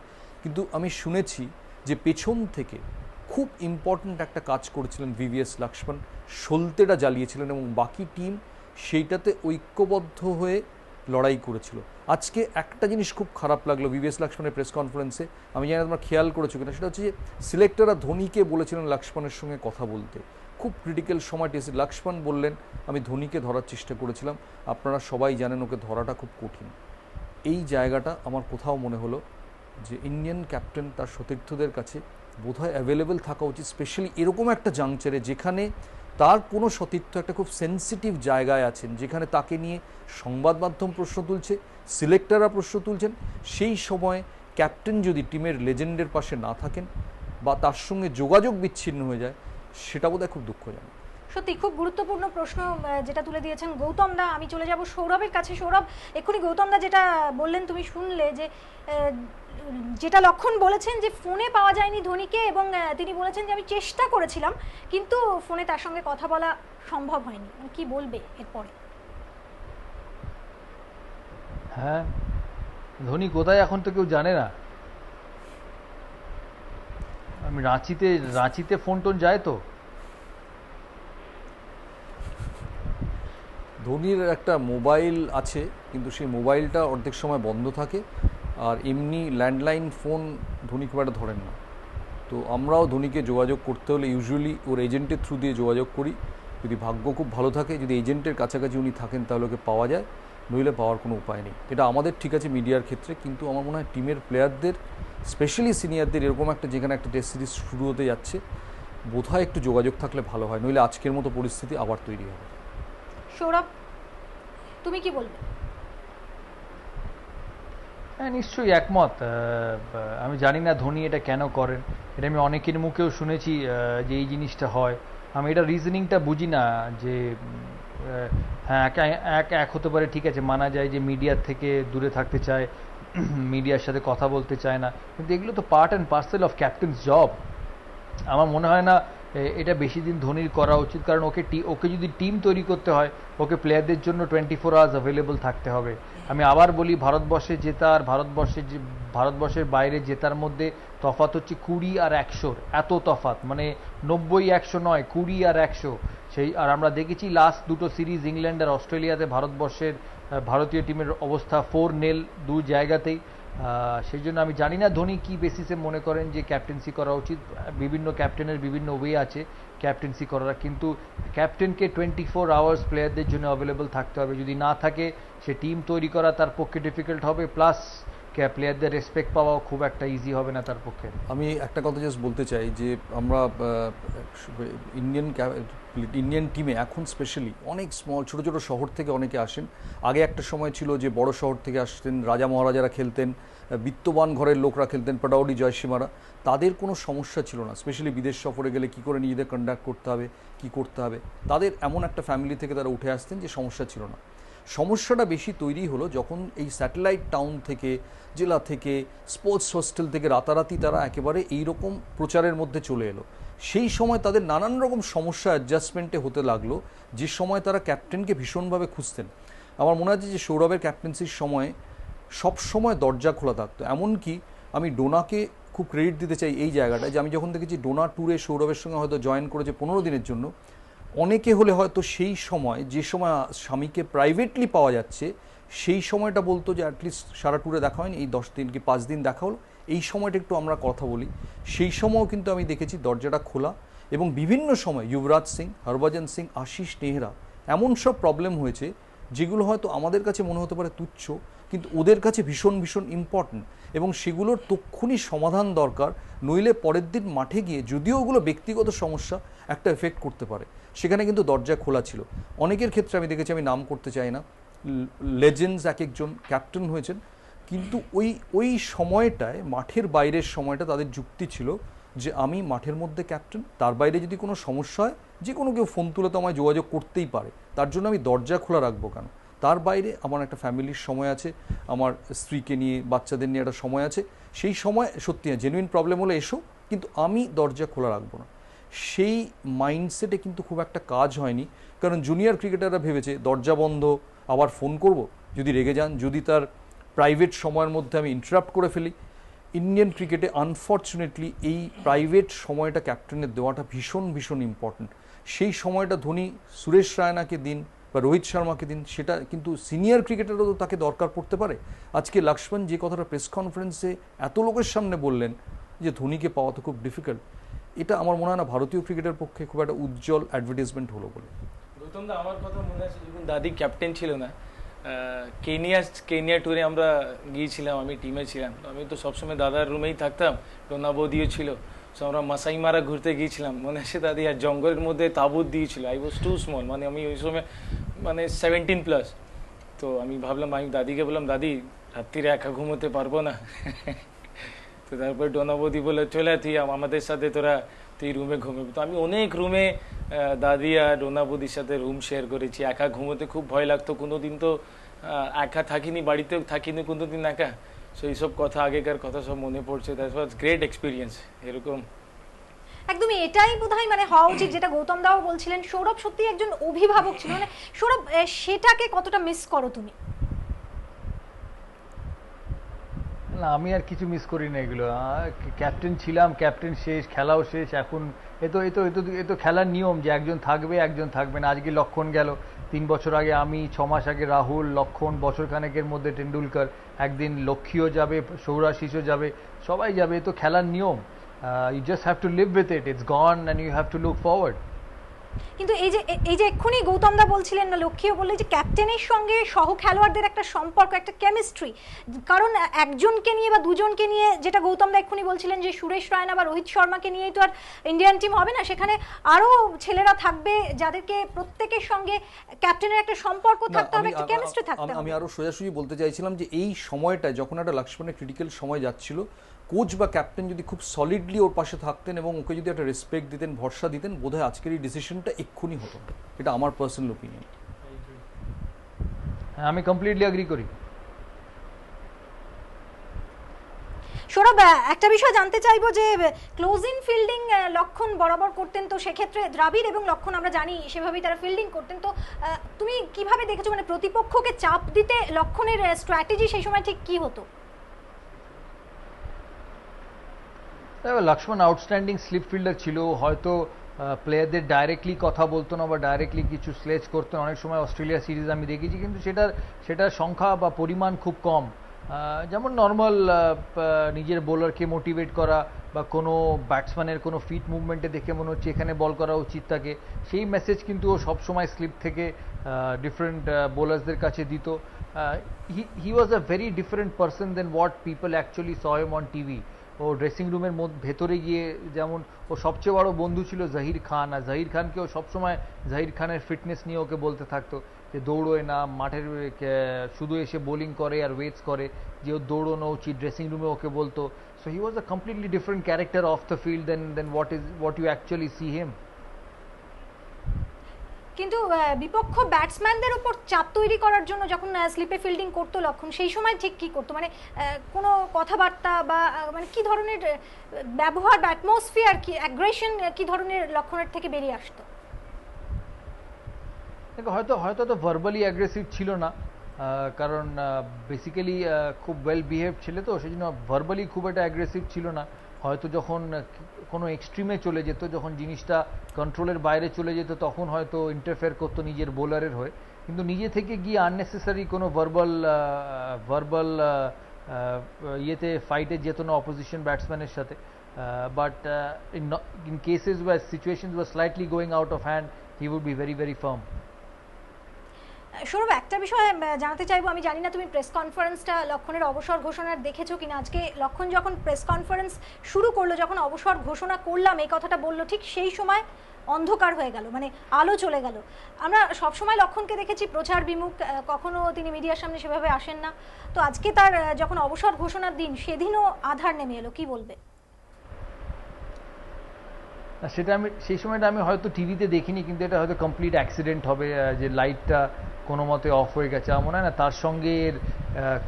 কিন্তু আমি শুনেছি যে পেছন থেকে খুব ইম্পর্ট্যান্ট একটা কাজ করেছিলেন ভিভিএস লক্ষ্মণ, সলতেটা জ্বালিয়েছিলেন এবং বাকি টিম সেইটাতে ঐক্যবদ্ধ হয়ে লড়াই করেছিল। আজকে একটা জিনিস খুব খারাপ লাগলো ভিভিএস লক্ষ্মণের প্রেস কনফারেন্সে, আমি জানি তোমরা খেয়াল করেছো কিনা, সেটা হচ্ছে যে সিলেক্টররা ধোনিকে বলেছিলেন লক্ষ্মণের সঙ্গে কথা বলতে। খুব ক্রিটিক্যাল সময়টি এসে লক্ষ্মণ বললেন, আমি ধোনিকে ধরার চেষ্টা করেছিলাম, আপনারা সবাই জানেন ওকে ধরাটা খুব কঠিন। এই জায়গাটা আমার কোথাও মনে হলো যে ইন্ডিয়ান ক্যাপ্টেন তার সতীর্থদের কাছে বোধহয় অ্যাভেলেবেল থাকা উচিত, স্পেশালি এরকম একটা জাংচারে যেখানে তার কোনো সতীর্থ একটা খুব সেন্সিটিভ জায়গায় আছেন, যেখানে তাকে নিয়ে সংবাদ মাধ্যম প্রশ্ন তুলছে, সিলেক্টররা প্রশ্ন তুলছেন। সেই সময় ক্যাপ্টেন যদি টিমের লেজেন্ডের পাশে না থাকেন বা তার সঙ্গে যোগাযোগ বিচ্ছিন্ন হয়ে যায়, সেটা বোধহয় খুব দুঃখজনক। সত্যি খুব গুরুত্বপূর্ণ প্রশ্ন যেটা তুলে দিয়েছেন গৌতম দা। আমি চলে যাব সৌরভের কাছে। সৌরভ, এক্ষুনি গৌতম দা যেটা বললেন তুমি শুনলে, যে যেটা লক্ষণ বলেছেন যে ফোনে পাওয়া যায়নি ধোনিকে, এবং তিনি বলেছেন যে আমি চেষ্টা করেছিলাম কিন্তু ফোনে তার সঙ্গে কথা বলা সম্ভব হয়নি। কি বলবে এরপরে? হ্যাঁ, ধোনি কোথায় এখন তো কেউ জানে না। আমি রাঁচিতে ফোন টোন যায় তো। ধোনির একটা মোবাইল আছে, কিন্তু সেই মোবাইলটা অর্ধেক সময় বন্ধ থাকে, আর এমনি ল্যান্ডলাইন ফোন ধোনি খুব একটা ধরেন না। তো আমরাও ধোনিকে যোগাযোগ করতে হলে ইউজুয়ালি ওর এজেন্টের থ্রু দিয়ে যোগাযোগ করি। যদি ভাগ্য খুব ভালো থাকে, যদি এজেন্টের কাছাকাছি উনি থাকেন, তাহলে ওকে পাওয়া যায়, নইলে পাওয়ার কোনো উপায় নেই। এটা আমাদের ঠিক আছে মিডিয়ার ক্ষেত্রে, কিন্তু আমার মনে হয় টিমের প্লেয়ারদের, স্পেশালি সিনিয়রদের, এরকম একটা যেখানে একটা টেস্ট সিরিজ শুরু হতে যাচ্ছে, বোধহয় একটু যোগাযোগ থাকলে ভালো হয়, নইলে আজকের মতো পরিস্থিতি আবার তৈরি হবে। সৌরভ, তুমি কি বলবে? হ্যাঁ, নিশ্চয়ই একমত। আমি জানি না ধোনি এটা কেন করেন, এটা আমি অনেকের মুখেও শুনেছি যে এই জিনিসটা হয়। আমি এটা রিজনিংটা বুঝি না, যে হ্যাঁ এক হতে পারে, ঠিক আছে, মানা যায় যে মিডিয়ার থেকে দূরে থাকতে চায়, মিডিয়ার সাথে কথা বলতে চায় না, কিন্তু এগুলো তো part and parcel of captain's job. আমার মনে হয় না এটা বেশি দিন ধোনির করা উচিত, কারণ ওকে যদি টিম তৈরি করতে হয়, ওকে প্লেয়ারদের জন্য 24 আওয়ার্স অ্যাভেলেবল থাকতে হবে। আমি আবার বলি, ভারতবর্ষে জেতা আর ভারতবর্ষের বাইরে জেতার মধ্যে তফাৎ হচ্ছে 20 আর 100, এত তফাৎ, মানে 90-100 নয়, 20 আর 100। আর আমরা দেখেছি লাস্ট দুটো সিরিজ ইংল্যান্ড আর অস্ট্রেলিয়াতে ভারতীয় টিমের অবস্থা 4-0 দু জায়গাতেই। সেই জন্য আমি জানি না ধোনি কি বেসিসে মনে করেন যে ক্যাপ্টেন্সি করা উচিত। বিভিন্ন ক্যাপ্টেনের বিভিন্ন ওয়ে আছে ক্যাপ্টেন্সি করার, কিন্তু ক্যাপ্টেনকে 24 আওয়ার্স প্লেয়ারদের জন্য অ্যাভেলেবল থাকতে হবে। যদি না থাকে, সে টিম তৈরি করা তার পক্ষে ডিফিকাল্ট হবে, প্লাস প্লেয়ারদের রেসপেক্ট পাওয়াও খুব একটা ইজি হবে না তার পক্ষে। আমি একটা কথা জাস্ট বলতে চাই, যে আমরা ইন্ডিয়ান টিমে এখন স্পেশালি অনেক ছোটো ছোটো শহর থেকে অনেকে আসেন। আগে একটা সময় ছিল যে বড় শহর থেকে আসতেন, রাজা মহারাজারা খেলতেন, বিত্তবান ঘরের লোকরা খেলতেন, পটাউডি জয়সীমারা, তাদের কোনো সমস্যা ছিল না। স্পেশালি বিদেশ সফরে গেলে কী করে নিজেদের কন্ডাক্ট করতে হবে, কী করতে হবে, তাদের এমন একটা ফ্যামিলি থেকে তারা উঠে আসতেন যে সমস্যা ছিল না। সমস্যাটা বেশি তৈরি হলো যখন এই স্যাটেলাইট টাউন থেকে, জেলা থেকে, স্পোর্টস হোস্টেল থেকে রাতারাতি তারা একেবারে এইরকম প্রচারের মধ্যে চলে এলো। সেই সময় তাদের নানান রকম সমস্যা অ্যাডজাস্টমেন্টে হতে লাগলো, যে সময় তারা ক্যাপ্টেনকে ভীষণভাবে খুঁজতেন। আমার মনে আছে যে সৌরভের ক্যাপ্টেন্সির সময় সব সময় দরজা খোলা থাকতো। এমনকি আমি ডোনাকে খুব ক্রেডিট দিতে চাই এই জায়গাটায়, যে আমি যখন দেখেছি ডোনা ট্যুরে সৌরভের সঙ্গে হয়তো জয়েন করেছে 15 দিনের জন্য, অনেকে হলে হয়তো সেই সময়, যে সময় স্বামীকে প্রাইভেটলি পাওয়া যাচ্ছে, সেই সময়টা বলতো যে অ্যাটলিস্ট সারা ট্যুরে দেখা হয়নি, এই 10 দিন কি 5 দিন দেখা হলো, এই সময়টা একটু আমরা কথা বলি। সেই সময়ও কিন্তু আমি দেখেছি দরজাটা খোলা। এবং বিভিন্ন সময় যুবরাজ সিং, হরভজন সিং, আশিস নেহরা, এমন সব প্রবলেম হয়েছে যেগুলো হয়তো আমাদের কাছে মনে হতে পারে তুচ্ছ, কিন্তু ওদের কাছে ভীষণ ভীষণ ইম্পর্টেন্ট, এবং সেগুলোর তক্ষুনি সমাধান দরকার, নইলে পরের দিন মাঠে গিয়ে, যদিও ওগুলো ব্যক্তিগত সমস্যা, একটা এফেক্ট করতে পারে। সেখানে কিন্তু দরজা খোলা ছিল অনেকের ক্ষেত্রে। আমি দেখেছি, আমি নাম করতে চাই না, লেজেন্ডস এক একজন ক্যাপ্টেন হয়েছেন, কিন্তু ওই সময়টায়, মাঠের বাইরের সময়টা, তাদের যুক্তি ছিল যে আমি মাঠের মধ্যে ক্যাপ্টেন, তার বাইরে যদি কোনো সমস্যা হয়, যে কোনো কেউ ফোন তুলে তো আমায় যোগাযোগ করতেই পারে, তার জন্য আমি দরজা খোলা রাখবো কেন? তার বাইরে আমার একটা ফ্যামিলির সময় আছে, আমার স্ত্রীকে নিয়ে, বাচ্চাদের নিয়ে একটা সময় আছে। সেই সময় সত্যি জেনুইন প্রবলেম হলে এসো, কিন্তু আমি দরজা খোলা রাখবো না। সেই মাইন্ডসেটে কিন্তু খুব একটা কাজ হয়নি, কারণ জুনিয়র ক্রিকেটাররা ভেবেছে দরজা বন্ধ, আবার ফোন করব, যদি রেগে যান, যদি তার প্রাইভেট সময়ের মধ্যে আমি ইন্টারাপ্ট করে ফেলি। ইন্ডিয়ান ক্রিকেটে আনফর্চুনেটলি এই প্রাইভেট সময়টা ক্যাপ্টেনের দেওয়াটা ভীষণ ভীষণ ইম্পর্ট্যান্ট। সেই সময়টা ধোনি সুরেশ রায়নাকে দিন বা রোহিত শর্মাকে দিন, সেটা কিন্তু সিনিয়র ক্রিকেটারও তো তাকে দরকার পড়তে পারে। আজকে লক্ষ্মণ যে কথাটা প্রেস কনফারেন্সে এত লোকের সামনে বললেন যে ধোনিকে পাওয়া তো খুব ডিফিকাল্ট, এটা আমার মনে হয় না ভারতীয় ক্রিকেটের পক্ষে খুব একটা উজ্জ্বল অ্যাডভার্টাইজমেন্ট হলো বলে। গৌতম দা, আমার কথা মনে আছে যখন দাদি ক্যাপ্টেন ছিল না, কেনিয়া ট্যুরে আমরা গিয়েছিলাম, আমি টিমে ছিলাম, আমি তো সবসময় দাদার রুমেই থাকতাম, ডোনা বৌদিও ছিল। তো আমরা মাসাই মারা ঘুরতে গিয়েছিলাম, মনে আছে দাদি, আর জঙ্গলের মধ্যে তাবুত দিয়েছিল। আই ওয়াজ টু স্মল, মানে আমি ওই সময় মানে 17+। তো আমি ভাবলাম, আমি দাদিকে বললাম, দাদি রাত্রিরে একা ঘুমোতে পারবো না। তো তারপর ডোনাবদি বলে, চলে তুই আমাদের সাথে, তুই রুমে ঘুমাবি। তো আমি অনেক রুমে দাদি আর ডোনাবদির সাথে রুম শেয়ার করেছি। একা ঘুমোতে খুব ভয় লাগতো, কোনোদিন তো একা থাকিনি, বাড়িতেও থাকিনি কোনোদিন একা। সো এইসব কথা, আগেকার কথা সব মনে পড়ছে। That was great experience. এরকম একদমই এটাই বোধহয় মানে হওয়া উচিত, যেটা গৌতম দাও বলছিলেন। সৌরভ সত্যি একজন অভিভাবক ছিল, মানে সৌরভ সেটাকে কতটা মিস করো তুমি? না, আমি আর কিছু মিস করি না এগুলো। ক্যাপ্টেন ছিলাম, ক্যাপ্টেন শেষ, খেলাও শেষ। এখন এ তো খেলার নিয়ম যে একজন থাকবে একজন থাকবে না। আজকে লক্ষণ গেল, 3 বছর আগে আমি, 6 মাস আগে রাহুল, লক্ষণ, বছরখানেকের মধ্যে টেন্ডুলকার, একদিন লক্ষ্মীও যাবে, সৌরাশিসও যাবে, সবাই যাবে। এ তো খেলার নিয়ম। You just have to live with it. It's gone and you have to look forward. কিন্তু এই যে এক্ষুনি গৌতম দা বলছিলেন, না লক্ষ্মীও বললেন, যে ক্যাপ্টেনের সঙ্গে সহ খেলোয়াড়দের একটা সম্পর্ক, একটা কেমিস্ট্রি। কারণ একজনকে নিয়ে বা দুজনকে নিয়ে, যেটা গৌতম দা এক্ষুনি বলছিলেন, যে সুরেশ রায়না বা রোহিত শর্মাকে নিয়েই তো আর ইন্ডিয়ান টিম হবে না, সেখানে আরো ছেলেরা থাকবে যাদেরকে প্রত্যেকের সঙ্গে ক্যাপ্টেনের একটা সম্পর্ক থাকতে হবে, একটা কেমিস্ট্রি থাকতে হবে। আমি আরো সোজাসুজি বলতে চাইছিলাম যে এই সময়টা যখন একটা লক্ষ্মণের ক্রিটিক্যাল সময় যাচ্ছিল, কোচ বা ক্যাপ্টেন যদি খুব সলিডলি ওর পাশে থাকতেন এবং ওকে যদি একটা রেসপেক্ট দিতেন, ভরসা দিতেন, বোধহয় আজকের এই ডিসিশনটা এক্ষুনি হতো। এটা আমার পার্সোনাল ওপিনিয়ন। হ্যাঁ, আমি কমপ্লিটলি এগ্রি করি। সৌরভ, একটা বিষয় জানতে চাইবো, যে ক্লোজিং ফিল্ডিং লক্ষণ বরাবর করতেন, তো সেক্ষেত্রে দ্রাবিড় এবং লক্ষণ আমরা জানি সেভাবেই তারা ফিল্ডিং করতেন। তো তুমি কিভাবে দেখেছো, মানে প্রতিপক্ষকে চাপ দিতে লক্ষণের স্ট্র্যাটেজি সেই সময় ঠিক কি হতো? লক্ষ্মণ আউটস্ট্যান্ডিং স্লিপ ফিল্ডার ছিল। হয়তো প্লেয়ারদের ডাইরেক্টলি কথা বলতো না বা ডাইরেক্টলি কিছু স্লেজ করতো না। অনেক সময় অস্ট্রেলিয়া সিরিজ আমি দেখেছি, কিন্তু সেটার সংখ্যা বা পরিমাণ খুব কম। যেমন নর্মাল নিজের বোলারকে মোটিভেট করা বা কোনো ব্যাটসম্যানের কোনো ফিট মুভমেন্টে দেখে মনে হচ্ছে এখানে বল করা উচিত তাকে, সেই মেসেজ কিন্তু ও সবসময় স্লিপ থেকে ডিফারেন্ট বোলার্সদের কাছে দিত। He was a very different person than what people actually saw him on TV. ও ড্রেসিং রুমের ভেতরে গিয়ে, যেমন ও সবচেয়ে বড় বন্ধু ছিল জহির খান, আর জহির খানকেও সবসময় জহির খানের ফিটনেস নিয়ে ওকে বলতে থাকতো যে দৌড়োয় না, মাঠের শুধু এসে বোলিং করে আর ওয়েটস করে, যে ও দৌড়ানো উচিত। ড্রেসিং রুমে ওকে বলতো। So he was a completely different character off the field than what you actually see him. কিন্তু বিপক্ষ ব্যাটসম্যানদের উপর চাপ তৈরি করার জন্য যখন স্লিপে ফিল্ডিং করতো লক্ষণ, সেই সময় ঠিক কি করতো, মানে কোনো কথাবার্তা বা মানে কি ধরনের ব্যবহার বা অ্যাটমসফিয়ার, কি অ্যাগ্রেশন কি ধরনের লক্ষণের থেকে বেরিয়ে আসতো? হয়তো তো ভার্বালি অ্যাগ্রেসিভ ছিল না, কারণ বেসিক্যালি খুব ওয়েল বিহেভ ছিল, তো সেই জন্য ভার্বালি খুব একটা অ্যাগ্রেসিভ ছিল না। হয়তো যখন কোনো এক্সট্রিমে চলে যেত, যখন জিনিসটা কন্ট্রোলের বাইরে চলে যেত, তখন হয়তো ইন্টারফেয়ার করতো নিজের বোলারের হয়ে। কিন্তু নিজে থেকে গিয়ে আননেসেসারি কোনো ভার্বাল ইয়েতে ফাইটে যেত না অপোজিশন ব্যাটসম্যানের সাথে। But in cases where situations were slightly going out of hand, he would be very very firm. Sourav, একটা বিষয় জানাতে চাইবো, আমি জানি না তুমি প্রেস কনফারেন্সটা লক্ষণের অবসর ঘোষণার দেখেছো কিনা। আজকে লক্ষণ যখন প্রেস কনফারেন্স শুরু করলো, যখন অবসর ঘোষণা করলাম এই কথাটা বললো, ঠিক সেই সময় অন্ধকার হয়ে গেল, মানে আলো চলে গেল। আমরা সবসময় লক্ষণকে দেখেছি প্রচার বিমুখ, কখনো তিনি মিডিয়ার সামনে সেভাবে আসেন না। তো আজকে তার যখন অবসর ঘোষণার দিন, সেদিনও আধার নেমে এলো, কি বলবে? সেটা সেই সময়টা আমি হয়তো টিভিতে দেখিনি, কিন্তু এটা হয়তো কমপ্লিট অ্যাক্সিডেন্ট হবে, যে লাইটটা কোনো মতে অফ হয়ে গেছে। আমার মনে হয় না তার সঙ্গে এর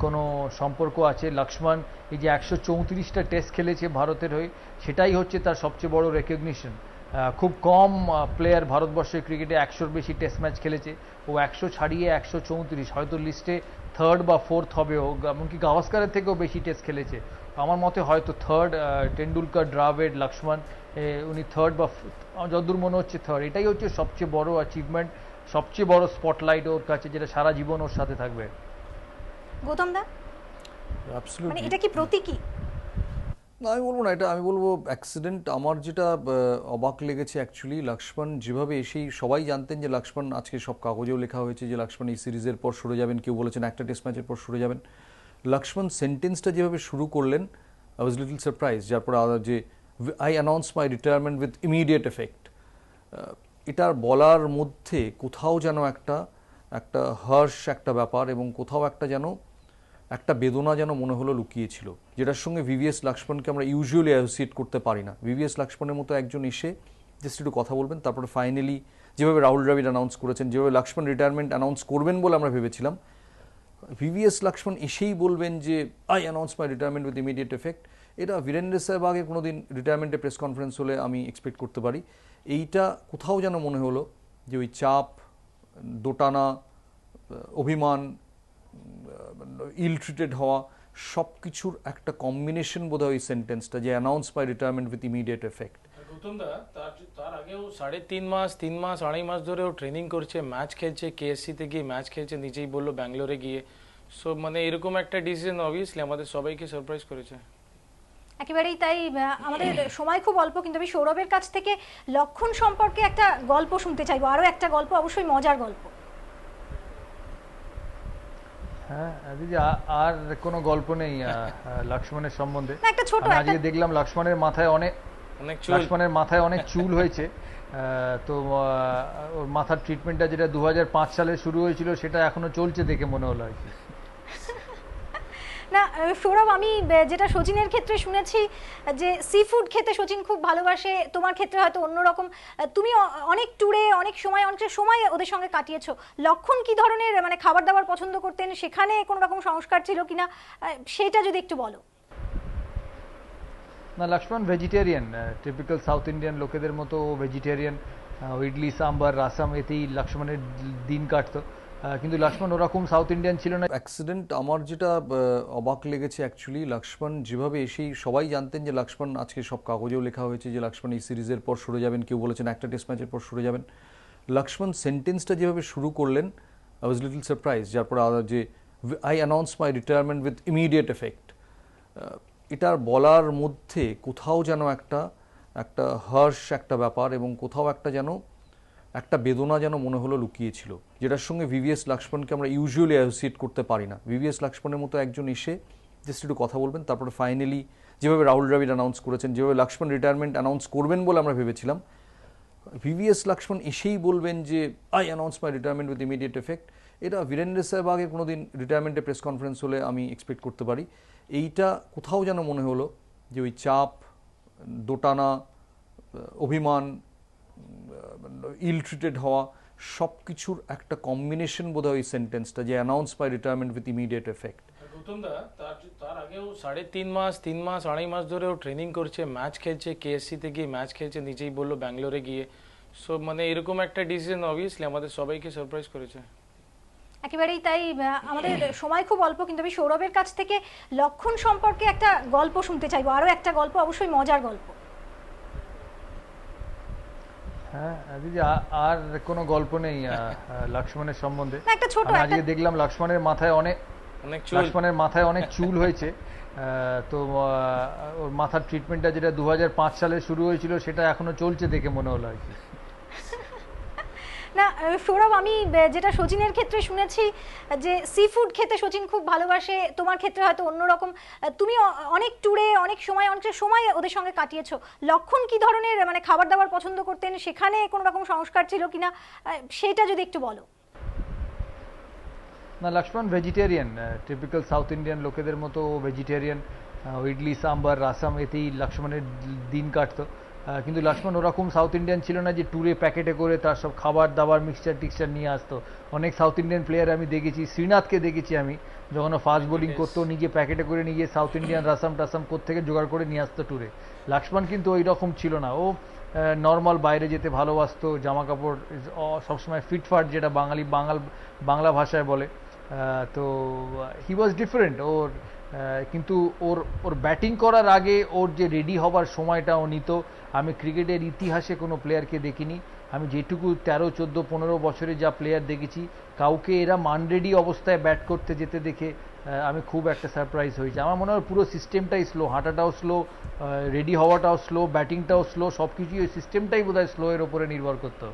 কোনো সম্পর্ক আছে। লক্ষ্মণ এই যে 134টা টেস্ট খেলেছে ভারতের হয়ে, সেটাই হচ্ছে তার সবচেয়ে বড় রেকগনিশন। খুব কম প্লেয়ার ভারতবর্ষের ক্রিকেটে 100-র বেশি টেস্ট ম্যাচ খেলেছে। ও 100 ছাড়িয়ে 134, হয়তো লিস্টে 3rd বা 4th হবে। ও এমনকি গাভাস্কারের থেকেও বেশি টেস্ট খেলেছে। আমার মতে হয়তো 3rd, টেন্ডুলকার, দ্রাবিড়, লক্ষ্মণ, উনি 3rd বা যতদূর মনে হচ্ছে 3rd। এটাই হচ্ছে সবচেয়ে বড় অ্যাচিভমেন্ট, সবচেয়ে বড় স্পটলাইট ওর কাছে, যেটা সারা জীবন ওর সাথে থাকবে। গৌতম দা, মানে এটা কি প্রতীকী? না, আমি বলবো না এটা, আমি বলবো অ্যাক্সিডেন্ট। আমার যেটা অবাক লেগেছে অ্যাকচুয়ালি, লক্ষ্মণ যেভাবে এসেই, সবাই জানতেন যে লক্ষ্মণ, আজকে সব কাগজেও লেখা হয়েছে যে লক্ষ্মণ এই সিরিজের পর সরে যাবেন, কেউ বলেছেন একটা টেস্ট ম্যাচের পর সরে যাবেন। লক্ষ্মণ সেন্টেন্সটা যেভাবে শুরু করলেন, আই ওয়াজ লিটল সারপ্রাইজ। যার পর যে I announce my retirement with immediate effect. এটার বলার মধ্যে কোথাও যেন একটা একটা হর্ষ একটা ব্যাপার এবং কোথাও একটা যেন একটা বেদনা যেন মনে হলো লুকিয়েছিল, যেটার সঙ্গে ভিভিএস লক্ষ্মণকে আমরা ইউজুয়ালি অ্যাসোসিয়েট করতে পারি না। ভিভিএস লক্ষ্মণের মতো একজন এসে জাস্ট একটু কথা বলবেন, তারপরে ফাইনালি যেভাবে রাহুল দ্রাবিড় অ্যানাউন্স করেছেন, যেভাবে লক্ষ্মণ রিটায়ারমেন্ট অ্যানাউন্স করবেন বলে আমরা ভেবেছিলাম, ভিভিএস লক্ষ্মণ এসেই বলবেন যে I announce my retirement with immediate effect, এটা বীরেন্দ্র সেহবাগের কোনো দিন রিটায়ারমেন্টে প্রেস কনফারেন্স হলে আমি এক্সপেক্ট করতে পারি। এইটা কোথাও যেন মনে হলো যে ওই চাপ, দোটানা, অভিমান, ইল ট্রিটেড হওয়া, সব কিছুর একটা কম্বিনেশন বোধহয় ওই সেন্টেন্সটা, যে announce my retirement with immediate effect. Gautam দা, তার আগেও 3.5 মাস 2.5 মাস ধরে ও ট্রেনিং করছে, ম্যাচ খেলছে, কেএসসিতে গিয়ে ম্যাচ খেলছে, নিজেই বললো ব্যাঙ্গালোরে গিয়ে। সো মানে এরকম একটা ডিসিশন অবভিয়াসলি আমাদের সবাইকে সারপ্রাইজ করেছে। একেবারেই তাই। আমাদের সময় খুব অল্প, কিন্তু আমি সৌরভের কাছ থেকে লক্ষণ সম্পর্কে একটা গল্প শুনতে চাইবো, আরো একটা গল্প, অবশ্যই মজার গল্প। হ্যাঁ দিদি, আর কোনো গল্প নেই লক্ষ্মণের সম্বন্ধে। না, একটা ছোট, আমি আজকে দেখলাম লক্ষ্মণের মাথায় অনেক চুল হয়েছে। তো ওর মাথার ট্রিটমেন্টটা যেটা 2005 সালে শুরু হয়েছিল সেটা এখনো চলছে দেখে মনে হলো আর কি। না সৌরভ, আমি যেটা সচিনের ক্ষেত্রে শুনেছি যে সি ফুড খেতে সচিন খুব ভালোবাসে, তোমার ক্ষেত্রে হয়তো অন্যরকম, তুমি অনেক ট্যুরে অনেক সময় ওদের সঙ্গে কাটিয়েছো। লক্ষণ কি ধরনের মানে খাবার দাবার পছন্দ করতেন, সেখানে কোনো রকম সংস্কার ছিল কিনা সেটা যদি একটু বলো। না, Laxman vegetarian, typical south Indian লোকেদের মতো ভেজিটেরিয়ান। ইডলি সাম্বার রাসাম এতেই লক্ষ্মণের দিন কাটতো, কিন্তু লক্ষ্মণ ওরকম সাউথ ইন্ডিয়ান ছিল না। অ্যাক্সিডেন্ট আমার যেটা অবাক লেগেছে অ্যাকচুয়ালি, লক্ষ্মণ যেভাবে এসেই, সবাই জানতেন যে লক্ষ্মণ, আজকে সব কাগজেও লেখা হয়েছে যে লক্ষ্মণ এই সিরিজের পর সরে যাবেন, কেউ বলেছেন একটা টেস্ট ম্যাচের পর সরে যাবেন। লক্ষ্মণ সেন্টেন্সটা যেভাবে শুরু করলেন, আই ওয়াজ লিটল সারপ্রাইজ, যার পর যে I announce my retirement with immediate effect, এটার বলার মধ্যে কোথাও যেন একটা একটা হর্ষ একটা ব্যাপার এবং কোথাও একটা যেন একটা বেদনা যেন মনে হলো লুকিয়েছিল, যেটার সঙ্গে ভিভিএস লক্ষ্মণকে আমরা ইউজুয়ালি অ্যাসোসিয়েট করতে পারি না। ভিভিএস লক্ষ্মণের মতো একজন এসে জাস্ট একটু কথা বলবেন, তারপরে ফাইনালি যেভাবে রাহুল দ্রাবিড় অ্যানাউন্স করেছেন, যেভাবে লক্ষ্মণ রিটায়ারমেন্ট অ্যানাউন্স করবেন বলে আমরা ভেবেছিলাম, ভিভিএস লক্ষ্মণ এসেই বলবেন যে I announce my retirement with immediate effect, এটা বীরেন্দ্র সেহবাগের কোনো দিন রিটায়ারমেন্টে প্রেস কনফারেন্স হলে আমি এক্সপেক্ট করতে পারি। এইটা কোথাও যেন মনে হলো যে ওই চাপ, দোটানা, অভিমান, ইল ট্রিটেড হওয়া, সব কিছুর একটা কম্বিনেশন বোধহয় ওই সেন্টেন্সটা, যে announce my retirement with immediate effect. Gautam দা, তার আগেও 3.5 মাস 2.5 মাস ধরে ও ট্রেনিং করছে, ম্যাচ খেলছে, কেএসসিতে গিয়ে ম্যাচ খেলছে, নিজেই বললো ব্যাঙ্গালোরে গিয়ে। সো মানে এরকম একটা ডিসিশন অবভিয়াসলি আমাদের সবাইকে সারপ্রাইজ করেছে। একেবারেই তাই। আমাদের সময় খুব অল্প, কিন্তু আমি সৌরভের কাছ থেকে লক্ষণ সম্পর্কে একটা গল্প শুনতে চাইবো, আরো একটা গল্প, অবশ্যই মজার গল্প। হ্যাঁ দিদি, আর কোনো গল্প নেই লক্ষ্মণের সম্বন্ধে। না, একটা ছোট, আমি আজকে দেখলাম লক্ষ্মণের মাথায় অনেক চুল হয়েছে। তো ওর মাথার ট্রিটমেন্টটা যেটা 2005 সালে শুরু হয়েছিল সেটা এখনো চলছে দেখে মনে হলো আর কি। না সৌরভ, আমি যেটা সচিনের ক্ষেত্রে শুনেছি যে সি ফুড খেতে সচিন খুব ভালোবাসে, তোমার ক্ষেত্রে হয়তো অন্যরকম, তুমি অনেক ট্যুরে অনেক সময় ওদের সঙ্গে কাটিয়েছো। লক্ষণ কি ধরনের মানে খাবার দাবার পছন্দ করতেন, সেখানে কোনো রকম সংস্কার ছিল কিনা সেটা যদি একটু বলো। না, Laxman vegetarian, typical south Indian লোকেদের মতো ভেজিটেরিয়ান। ইডলি সাম্বার রাসাম এতেই লক্ষ্মণের দিন কাটতো, কিন্তু লক্ষ্মণ ওরকম সাউথ ইন্ডিয়ান ছিল না যে ট্যুরে প্যাকেটে করে তার সব খাবার দাবার মিক্সচার টিক্সচার নিয়ে আসতো। অনেক সাউথ ইন্ডিয়ান প্লেয়ার আমি দেখেছি, শ্রীনাথকে দেখেছি আমি, যখন ফাস্ট বোলিং করতো নিজে প্যাকেটে করে নিয়ে সাউথ ইন্ডিয়ান রাসাম টাসাম কোত্থেকে জোগাড় করে নিয়ে আসতো ট্যুরে। লক্ষ্মণ কিন্তু ওই রকম ছিল না, ও নর্মাল বাইরে যেতে ভালোবাসতো, জামা কাপড় সবসময় ফিটফাট, যেটা বাংলা ভাষায় বলে। তো হি ওয়াজ ডিফারেন্ট। কিন্তু ওর ব্যাটিং করার আগে ওর যে রেডি হবার সময়টা ও নিত, আমি ক্রিকেটের ইতিহাসে কোনো প্লেয়ারকে দেখিনি। আমি যেটুকু 13, 14, 15 বছরে যা প্লেয়ার দেখেছি, কাউকে এরা আনরেডি অবস্থায় ব্যাট করতে যেতে দেখে আমি খুব একটা সারপ্রাইজ হয়েছি। আমার মনে হয় পুরো সিস্টেমটাই স্লো, হাঁটাটাও স্লো, রেডি হওয়াটাও স্লো, ব্যাটিংটাও স্লো, সব কিছুই ওই সিস্টেমটাই বোধহয় স্লো এর ওপরে নির্ভর করতো।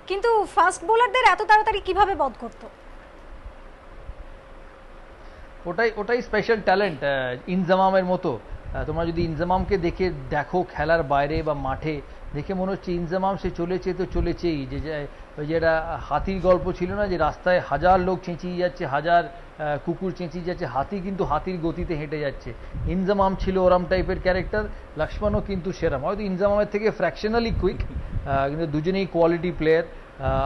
কিন্তু ফাস্ট বোলারদের এত তাড়াতাড়ি কিভাবে বধ করতো? ওটাই স্পেশাল ট্যালেন্ট। ইনজামামের মতো তোমরা যদি ইনজামামকে দেখো খেলার বাইরে বা মাঠে, দেখে মনে হচ্ছে ইনজামাম সে চলেছে তো চলেছেই, ওই যে একটা হাতির গল্প ছিল না, যে রাস্তায় হাজার লোক চেঁচিয়ে যাচ্ছে, হাজার কুকুর চেঁচিয়ে যাচ্ছে, হাতি কিন্তু হাতির গতিতে হেঁটে যাচ্ছে। ইনজামাম ছিল ওরম টাইপের ক্যারেক্টার, লক্ষ্মণও কিন্তু সেরম, হয়তো ইনজামামের থেকে ফ্র্যাকশনালি কুইক, কিন্তু দুজনেই কোয়ালিটি প্লেয়ার।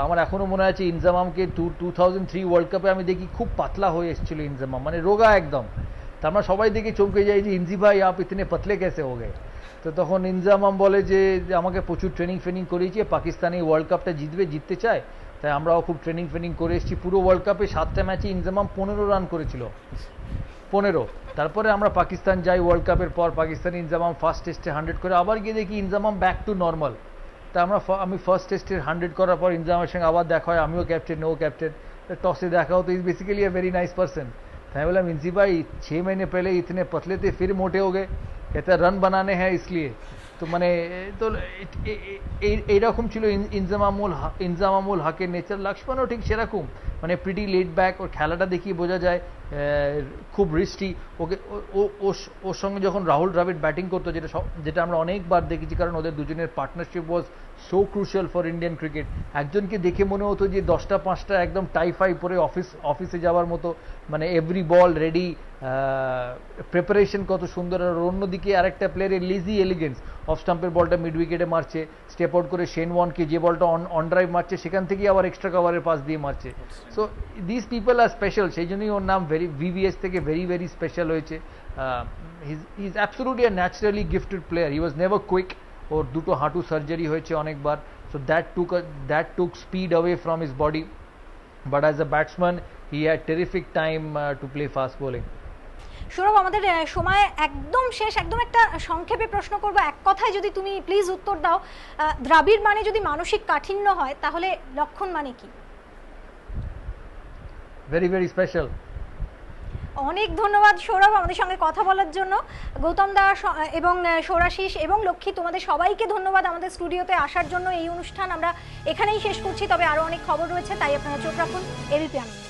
আমার এখনো মনে আছে ইনজামামকে 2003 ওয়ার্ল্ড কাপে আমি দেখি খুব পাতলা হয়ে এসেছিল ইনজামাম, মানে রোগা একদম। তা আমরা সবাই দেখে চমকে যাই যে ইনজি ভাই আপ ইতনে পতলে কেসে হো গে। তো তখন ইনজামাম বলে যে আমাকে প্রচুর ট্রেনিং করিয়েছে, পাকিস্তানি ওয়ার্ল্ড কাপটা জিততে চায়, তাই আমরাও খুব ট্রেনিং করে এসেছি। পুরো ওয়ার্ল্ড কাপে 7টা ম্যাচে ইনজামাম 15 রান করেছিল, 15। তারপরে আমরা পাকিস্তান যাই ওয়ার্ল্ড কাপের পর, পাকিস্তানি ইনজামাম ফার্স্ট টেস্টে 100 করে, আবার গিয়ে দেখি ইনজামাম ব্যাক টু নর্মাল। তা আমি ফার্স্ট টেস্টের 100 করার পর ইনজামের সঙ্গে আবার দেখা হয়, আমিও ক্যাপ্টেন, ও ক্যাপ্টেন, टॉस देखा हो तो is basically a very nice person. मैं बोला मिंसी भाई 6 महीने पहले इतने पतले थे फिर मोटे हो गए, कहते हैं रन बनाने हैं इसलिए। तो মানে তো এইরকম ছিল ইনজামামুল হকের নেচার। লক্ষ্মণও ঠিক সেরকম, মানে প্রিটি লেড ব্যাক, ওর খেলাটা দেখিয়ে বোঝা যায় খুব রিস্কি। ওর সঙ্গে যখন রাহুল দ্রাবিড় ব্যাটিং করতো, যেটা আমরা অনেকবার দেখেছি, কারণ ওদের দুজনের partnership was so crucial for Indian cricket. একজনকে দেখে মনে হতো যে 10টা 5টা একদম টাইফাই পরে অফিসে যাওয়ার মতো, মানে এভরি বল রেডি, প্রিপারেশন কত সুন্দর। আর অন্যদিকে আরেকটা প্লেয়ারের লেজি এলিগেন্স, অফ স্টাম্পের বলটা মিড উইকেটে মারছে, স্টেপ আউট করে শেন ওয়ানকে যে বলটা অন ড্রাইভ মারছে সেখান থেকেই আবার এক্সট্রা কভারের পাস দিয়ে মারছে। So this people are special, সেই জন্যই ওর নাম ভিভিএস থেকে ভেরি ভেরি স্পেশাল হয়েছে। He is absolutely a naturally gifted player, he was never quick. ওর দুটো হাঁটু সার্জারি হয়েছে অনেকবার, so that took speed away from his body, but as a batsman he had terrific time to play fast bowling. Sourav, আমাদের সময় একদম শেষ, একদম একটা সংক্ষেপে প্রশ্ন করব, এক কথায় যদি তুমি প্লিজ উত্তর দাও। দ্রাবিড় মানে যদি মানসিক কাঠিন্য হয়, তাহলে লক্ষণ মানে কি? Very very special. অনেক ধন্যবাদ সৌরভ আমাদের সঙ্গে কথা বলার জন্য। গৌতম দা এবং সৌরাশিস এবং লক্ষ্মী, তোমাদের সবাইকে ধন্যবাদ আমাদের স্টুডিওতে আসার জন্য। এই অনুষ্ঠান আমরা এখানেই শেষ করছি, তবে আরও অনেক খবর রয়েছে, তাই আপনারা চোখ রাখুন এবিপি আনন্দ।